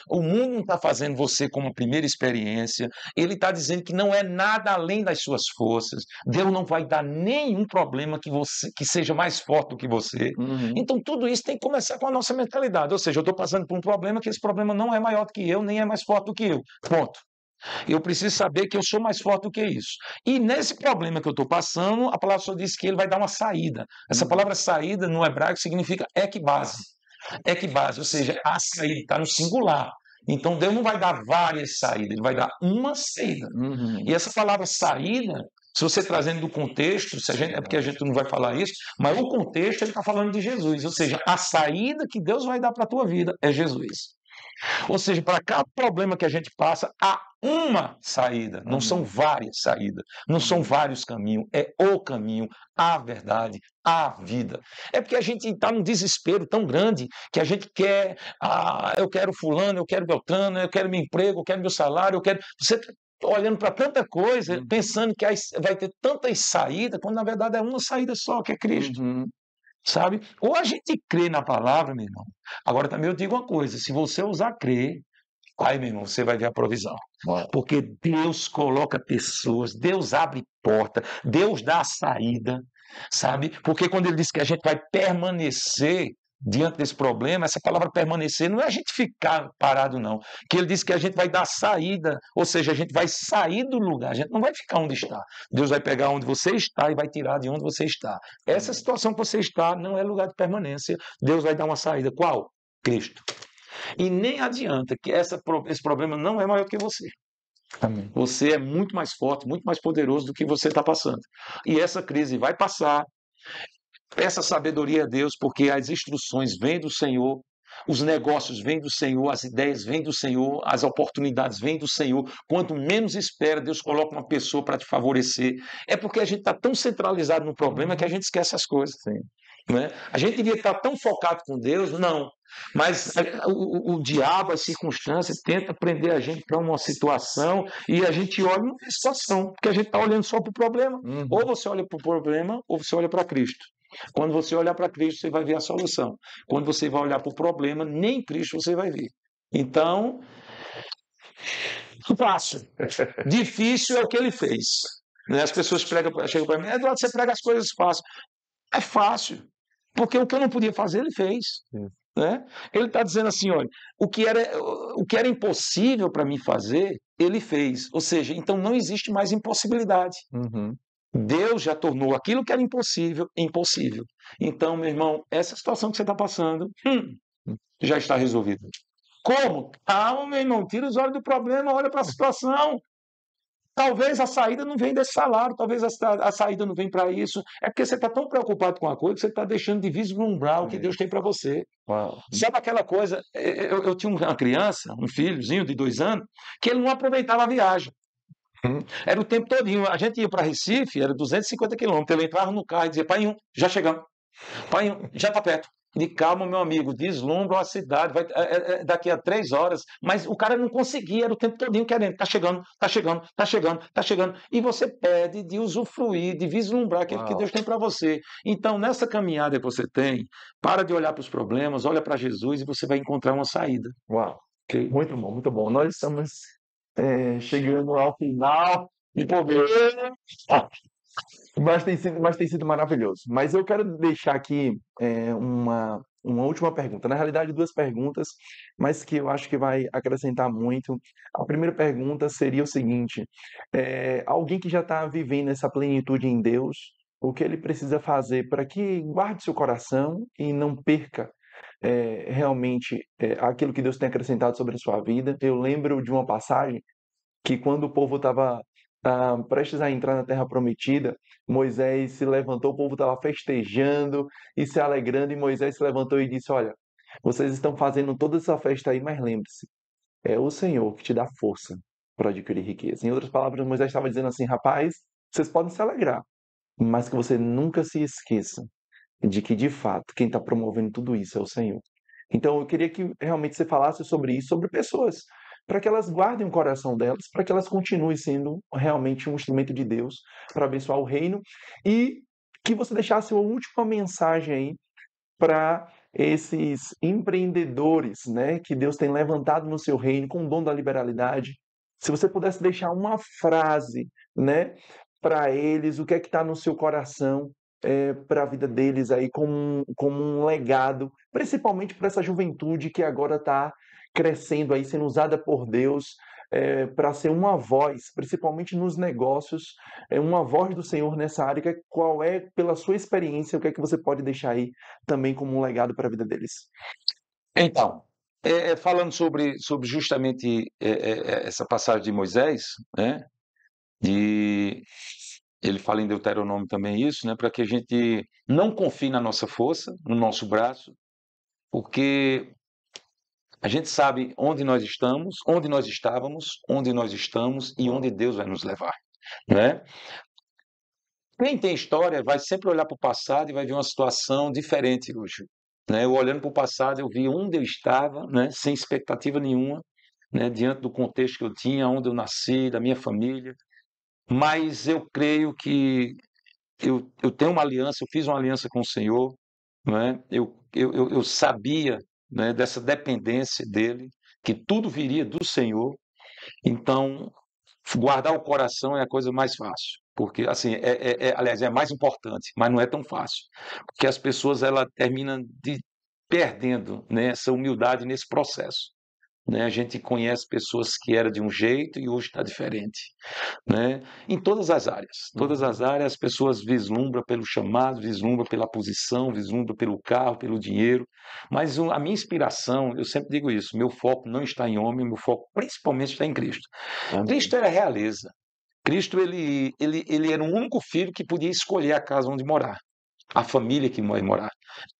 Speaker 2: O mundo não está fazendo você como a primeira experiência. Ele está dizendo que não é nada além das suas forças. Deus não vai dar nenhum problema que seja mais forte do que você. Então, tudo isso tem que começar com a nossa mentalidade. Ou seja, eu estou passando por um problema que esse problema não é maior do que eu, nem é mais forte do que eu. Ponto. Eu preciso saber que eu sou mais forte do que isso. E nesse problema que eu estou passando, a palavra só diz que ele vai dar uma saída. Essa palavra saída no hebraico significa ekbase. Ekbase, ou seja, a saída está no singular. Então Deus não vai dar várias saídas, ele vai dar uma saída. E essa palavra saída, se você trazendo do contexto, é porque a gente não vai falar isso, mas o contexto ele está falando de Jesus. Ou seja, a saída que Deus vai dar para a tua vida é Jesus. Ou seja, para cada problema que a gente passa, há uma saída, não são várias saídas, não são vários caminhos, é o caminho, a verdade, a vida. É porque a gente está num desespero tão grande que a gente quer, eu quero fulano, eu quero Beltrano, eu quero meu emprego, eu quero meu salário, eu quero. Você está olhando para tanta coisa, pensando que vai ter tantas saídas, quando na verdade é uma saída só, que é Cristo. Sabe? Ou a gente crê na palavra, meu irmão. Agora também eu digo uma coisa: se você usar crer, aí, meu irmão, você vai ver a provisão. Porque Deus coloca pessoas, Deus abre porta, Deus dá a saída, sabe? Porque quando ele diz que a gente vai permanecer diante desse problema, essa palavra permanecer não é a gente ficar parado, não. Que ele diz que a gente vai dar saída, ou seja, a gente vai sair do lugar, a gente não vai ficar onde está. Deus vai pegar onde você está e vai tirar de onde você está. Essa situação que você está não é lugar de permanência. Deus vai dar uma saída. Qual? Cristo. E nem adianta, que esse problema não é maior que você. Amém. Você é muito mais forte, muito mais poderoso do que você está passando. E essa crise vai passar. Peça sabedoria a Deus, porque as instruções vêm do Senhor, os negócios vêm do Senhor, as ideias vêm do Senhor, as oportunidades vêm do Senhor. Quanto menos espera, Deus coloca uma pessoa para te favorecer. É porque a gente está tão centralizado no problema que a gente esquece as coisas. Né? A gente devia estar tão focado com Deus, não. Mas o diabo, as circunstâncias, tenta prender a gente para uma situação e a gente olha uma situação, porque a gente está olhando só para o problema. Ou você olha para o problema, ou você olha para Cristo. Quando você olhar para Cristo, você vai ver a solução. Quando você vai olhar para o problema, nem Cristo você vai ver. Então, fácil. Difícil é o que ele fez. Né? As pessoas chegam para mim, Eduardo, você prega as coisas fáceis. É fácil. Porque o que eu não podia fazer, ele fez. Né? Ele está dizendo assim, olha, o que era impossível para mim fazer, ele fez. Ou seja, então não existe mais impossibilidade. Deus já tornou aquilo que era impossível, impossível. Então, meu irmão, essa situação que você está passando, já está resolvida. Como? Calma, meu irmão, tira os olhos do problema, olha para a situação. Talvez a saída não venha desse salário, talvez a saída não venha para isso. É porque você está tão preocupado com a coisa que você está deixando de vislumbrar o que Deus tem para você. Sabe aquela coisa? Eu tinha uma criança, um filhozinho de 2 anos, que ele não aproveitava a viagem. Era o tempo todinho. A gente ia para Recife, era 250 quilômetros. Ele entrava no carro e dizia, pai, já chegamos. Pai, já está perto. De calma, meu amigo, deslumbra a cidade, daqui a 3 horas. Mas o cara não conseguia, era o tempo todinho querendo. Está chegando, está chegando, está chegando, está chegando. E você pede de usufruir, de vislumbrar aquilo que Deus tem para você. Então, nessa caminhada que você tem, para de olhar para os problemas, olha para Jesus e você vai encontrar uma saída.
Speaker 1: Okay? Muito bom, muito bom. Nós estamos chegando ao final. Mas tem sido maravilhoso. Mas eu quero deixar aqui uma última pergunta. Na realidade, 2 perguntas, mas que eu acho que vai acrescentar muito. A primeira pergunta seria o seguinte: alguém que já está vivendo essa plenitude em Deus, o que ele precisa fazer para que guarde seu coração e não perca realmente aquilo que Deus tem acrescentado sobre a sua vida. Eu lembro de uma passagem que quando o povo estava prestes a entrar na Terra Prometida, Moisés se levantou, o povo estava festejando e se alegrando, e Moisés se levantou e disse: Olha, vocês estão fazendo toda essa festa aí, mas lembre-se, é o Senhor que te dá força para adquirir riqueza. Em outras palavras, Moisés estava dizendo assim: rapaz, vocês podem se alegrar, mas que você nunca se esqueça de que, de fato, quem está promovendo tudo isso é o Senhor. Então, eu queria que realmente você falasse sobre isso, sobre pessoas, para que elas guardem o coração delas, para que elas continuem sendo realmente um instrumento de Deus para abençoar o reino e que você deixasse uma última mensagem aí para esses empreendedores, né, que Deus tem levantado no seu reino com o dom da liberalidade. Se você pudesse deixar uma frase, né, para eles, o que é que está no seu coração, para a vida deles aí como um legado, principalmente para essa juventude que agora está crescendo aí, sendo usada por Deus, para ser uma voz, principalmente nos negócios, uma voz do Senhor nessa área. Qual é, pela sua experiência, o que é que você pode deixar aí também como um legado para a vida deles?
Speaker 2: Então, falando sobre justamente essa passagem de Moisés, né, de, ele fala em Deuteronômio também isso, né, para que a gente não confie na nossa força, no nosso braço, porque a gente sabe onde nós estávamos, onde nós estamos e onde Deus vai nos levar, né? Quem tem história vai sempre olhar para o passado e vai ver uma situação diferente hoje, né? Eu olhando para o passado, eu vi onde eu estava, né, sem expectativa nenhuma, né, diante do contexto que eu tinha, onde eu nasci, da minha família, mas eu creio que eu tenho uma aliança, eu fiz uma aliança com o Senhor, né? Eu sabia, né, dessa dependência dele, que tudo viria do Senhor, então guardar o coração é a coisa mais fácil, porque assim, aliás, é mais importante, mas não é tão fácil, porque as pessoas ela terminam perdendo, né, essa humildade nesse processo. Né? A gente conhece pessoas que era de um jeito e hoje está diferente, né? Em todas as
Speaker 1: Uhum.
Speaker 2: áreas, as pessoas vislumbram pelo chamado, vislumbram pela posição, vislumbram pelo carro, pelo dinheiro, mas a minha inspiração, eu sempre digo isso, meu foco não está em homem, meu foco principalmente está em Cristo.
Speaker 1: Amém.
Speaker 2: Cristo era realeza. Cristo ele era o único filho que podia escolher a casa onde morar, a família que vai morar.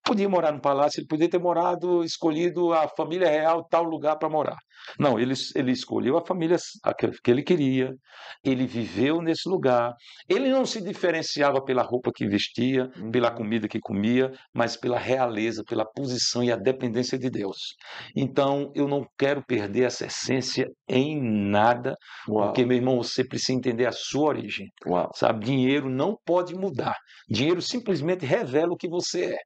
Speaker 2: Podia morar no palácio, ele podia ter morado, escolhido a família real, tal lugar para morar. Não, ele escolheu a família que ele queria, ele viveu nesse lugar. Ele não se diferenciava pela roupa que vestia, pela
Speaker 1: Uhum.
Speaker 2: comida que comia, mas pela realeza, pela posição e a dependência de Deus. Então, eu não quero perder essa essência em nada, porque,
Speaker 1: Uau,
Speaker 2: meu irmão, você precisa entender a sua origem.
Speaker 1: uau,
Speaker 2: Sabe, dinheiro não pode mudar. Dinheiro simplesmente revela o que você é,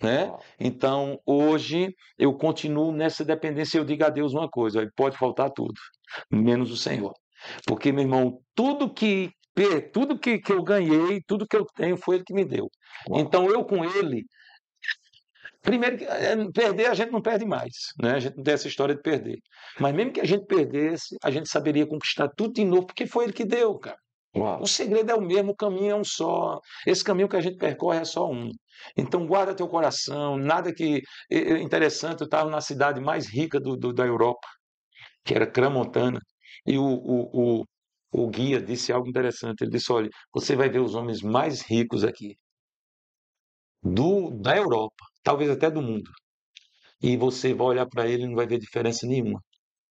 Speaker 2: né?
Speaker 1: uau.
Speaker 2: Então, hoje eu continuo nessa dependência. Eu digo a Deus uma coisa: pode faltar tudo, menos o Senhor, porque, meu irmão, tudo que eu ganhei, tudo que eu tenho foi Ele que me deu.
Speaker 1: Uau.
Speaker 2: Então, eu com Ele, primeiro, perder a gente não perde mais, né? A gente não tem essa história de perder, mas mesmo que a gente perdesse, a gente saberia conquistar tudo de novo, porque foi Ele que deu, cara. O
Speaker 1: Uau.
Speaker 2: segredo é o mesmo, o caminho é um só. Esse caminho que a gente percorre é só um. Então guarda teu coração, nada que. Interessante, eu estava na cidade mais rica da Europa, que era Crans-Montana, e o guia disse algo interessante. Ele disse: olha, você vai ver os homens mais ricos aqui, da Europa, talvez até do mundo, e você vai olhar para ele e não vai ver diferença nenhuma,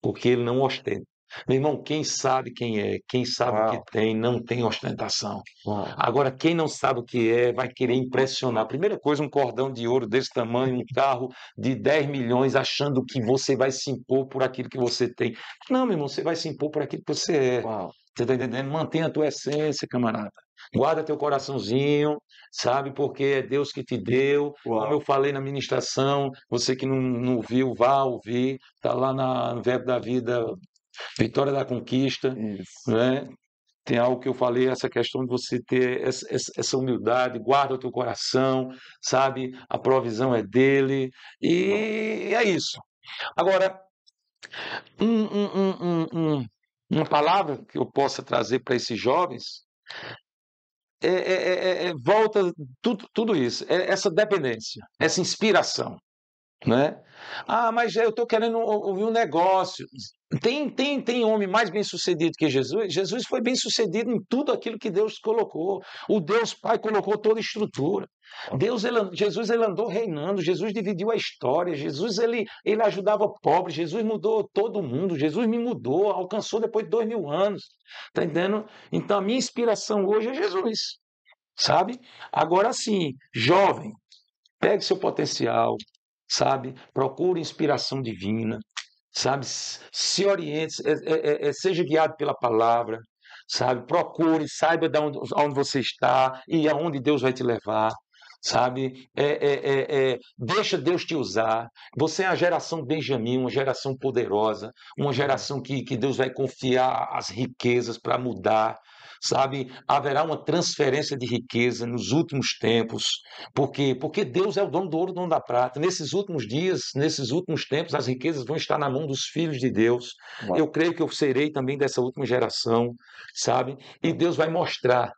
Speaker 2: porque ele não ostenta. Meu irmão, quem sabe quem é, quem sabe o que
Speaker 1: Uau.
Speaker 2: tem, não tem ostentação.
Speaker 1: Uau.
Speaker 2: Agora, quem não sabe o que é, vai querer impressionar. Primeira coisa, um cordão de ouro desse tamanho, um carro de 10 milhões, achando que você vai se impor por aquilo que você tem. Não, meu irmão, você vai se impor por aquilo que você é.
Speaker 1: Uau.
Speaker 2: Você está entendendo? Mantenha a tua essência, camarada. Guarda teu coraçãozinho, sabe? Porque é Deus que te deu. Como eu
Speaker 1: Uau.
Speaker 2: falei na ministração, você que não viu, vá ouvir. Está lá no Verbo da Vida, Vitória da Conquista,
Speaker 1: Isso.
Speaker 2: né? Tem algo que eu falei, essa questão de você ter essa humildade, guarda o teu coração, sabe? A provisão é dele,
Speaker 1: Uau.
Speaker 2: e é isso. Agora, uma palavra que eu possa trazer para esses jovens volta tudo isso, essa dependência, essa inspiração. né? Ah, mas eu estou querendo ouvir um negócio. Tem homem mais bem-sucedido que Jesus? Jesus foi bem-sucedido em tudo aquilo que Deus colocou. O Deus Pai colocou toda a estrutura. Jesus ele andou reinando, Jesus dividiu a história, Jesus ele ajudava pobres, Jesus mudou todo mundo, Jesus me mudou, alcançou depois de 2000 anos. Tá entendendo? Então a minha inspiração hoje é Jesus, sabe? Agora sim, jovem, pegue seu potencial, sabe? Procure inspiração divina, sabe? Se oriente, seja guiado pela palavra, sabe? Procure, saiba de onde você está e aonde Deus vai te levar, sabe? Deixa Deus te usar. Você é a geração Benjamim, uma geração poderosa, uma geração que Deus vai confiar as riquezas para mudar. Sabe, haverá uma transferência de riqueza nos últimos tempos, porque Deus é o dono do ouro, o dono da prata. Nesses últimos dias, nesses últimos tempos, as riquezas vão estar na mão dos filhos de Deus.
Speaker 1: Uau.
Speaker 2: Eu creio que eu serei também dessa última geração, sabe? E Deus vai mostrar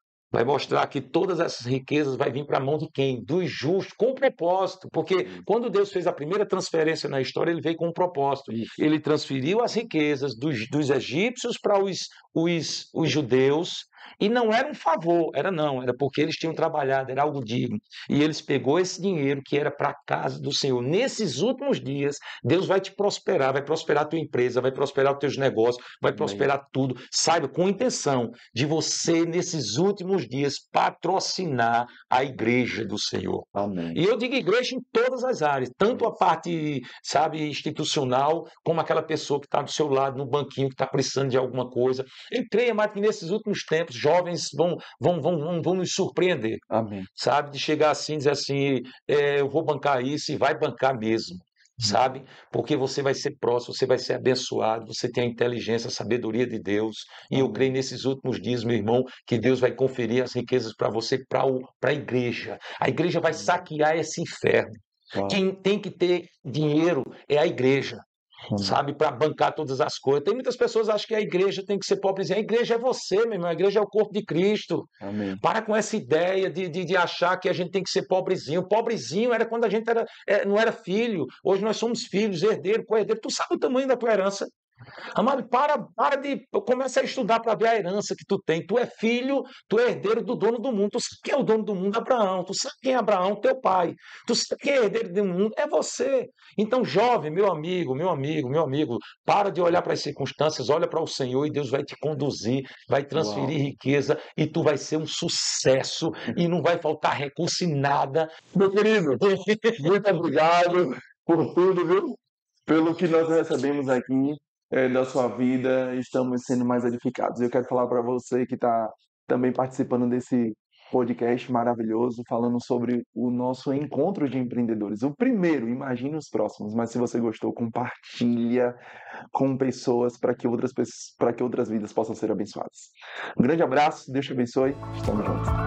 Speaker 2: que todas essas riquezas vai vir para a mão de quem? Dos justos, com propósito. Porque quando Deus fez a primeira transferência na história, ele veio com um propósito.
Speaker 1: Isso.
Speaker 2: Ele transferiu as riquezas dos egípcios para os judeus. E não era um favor, era porque eles tinham trabalhado, era algo digno. E eles pegou esse dinheiro que era para a casa do Senhor. Nesses últimos dias, Deus vai te prosperar, vai prosperar a tua empresa, vai prosperar os teus negócios, vai
Speaker 1: Amém.
Speaker 2: prosperar tudo. Saiba, com a intenção de você, nesses últimos dias, patrocinar a igreja do Senhor.
Speaker 1: Amém.
Speaker 2: E eu digo igreja em todas as áreas, tanto a parte, sabe, institucional, como aquela pessoa que está do seu lado, no banquinho, que está precisando de alguma coisa. Eu creio, mas que nesses últimos tempos, jovens vão nos surpreender,
Speaker 1: Amém.
Speaker 2: sabe? De chegar assim, dizer assim, eu vou bancar isso e vai bancar mesmo, sabe? Porque você vai ser próximo, você vai ser abençoado, você tem a inteligência, a sabedoria de Deus. E eu creio nesses últimos dias, meu irmão, que Deus vai conferir as riquezas para você, para a igreja. A igreja vai saquear esse inferno.
Speaker 1: Uau.
Speaker 2: Quem tem que ter dinheiro é a igreja, sabe, para bancar todas as coisas. Tem muitas pessoas que acham que a igreja tem que ser pobrezinha. A igreja é você, meu irmão. A igreja é o corpo de Cristo.
Speaker 1: Amém.
Speaker 2: Para com essa ideia de achar que a gente tem que ser pobrezinho. Pobrezinho era quando a gente não era filho. Hoje nós somos filhos, herdeiro, co-herdeiro. Tu sabe o tamanho da tua herança? Amado, para de. Começa a estudar para ver a herança que tu tem. Tu é filho, tu é herdeiro do dono do mundo. Tu sabe quem é o dono do mundo? Abraão. Tu sabe quem é Abraão? Teu pai. Tu sabe quem é herdeiro do mundo? É você. Então, jovem, meu amigo, para de olhar para as circunstâncias, olha para o Senhor e Deus vai te conduzir, vai transferir
Speaker 1: Uau.
Speaker 2: riqueza e tu vai ser um sucesso e não vai faltar recurso em nada. Meu querido,
Speaker 1: Muito obrigado por tudo, viu? Pelo que nós recebemos aqui da sua vida, estamos sendo mais edificados. Eu quero falar para você que está também participando desse podcast maravilhoso, falando sobre o nosso encontro de empreendedores. O primeiro, imagine os próximos, mas se você gostou, compartilha com pessoas para que outras vidas possam ser abençoadas. Um grande abraço, Deus te abençoe, estamos juntos.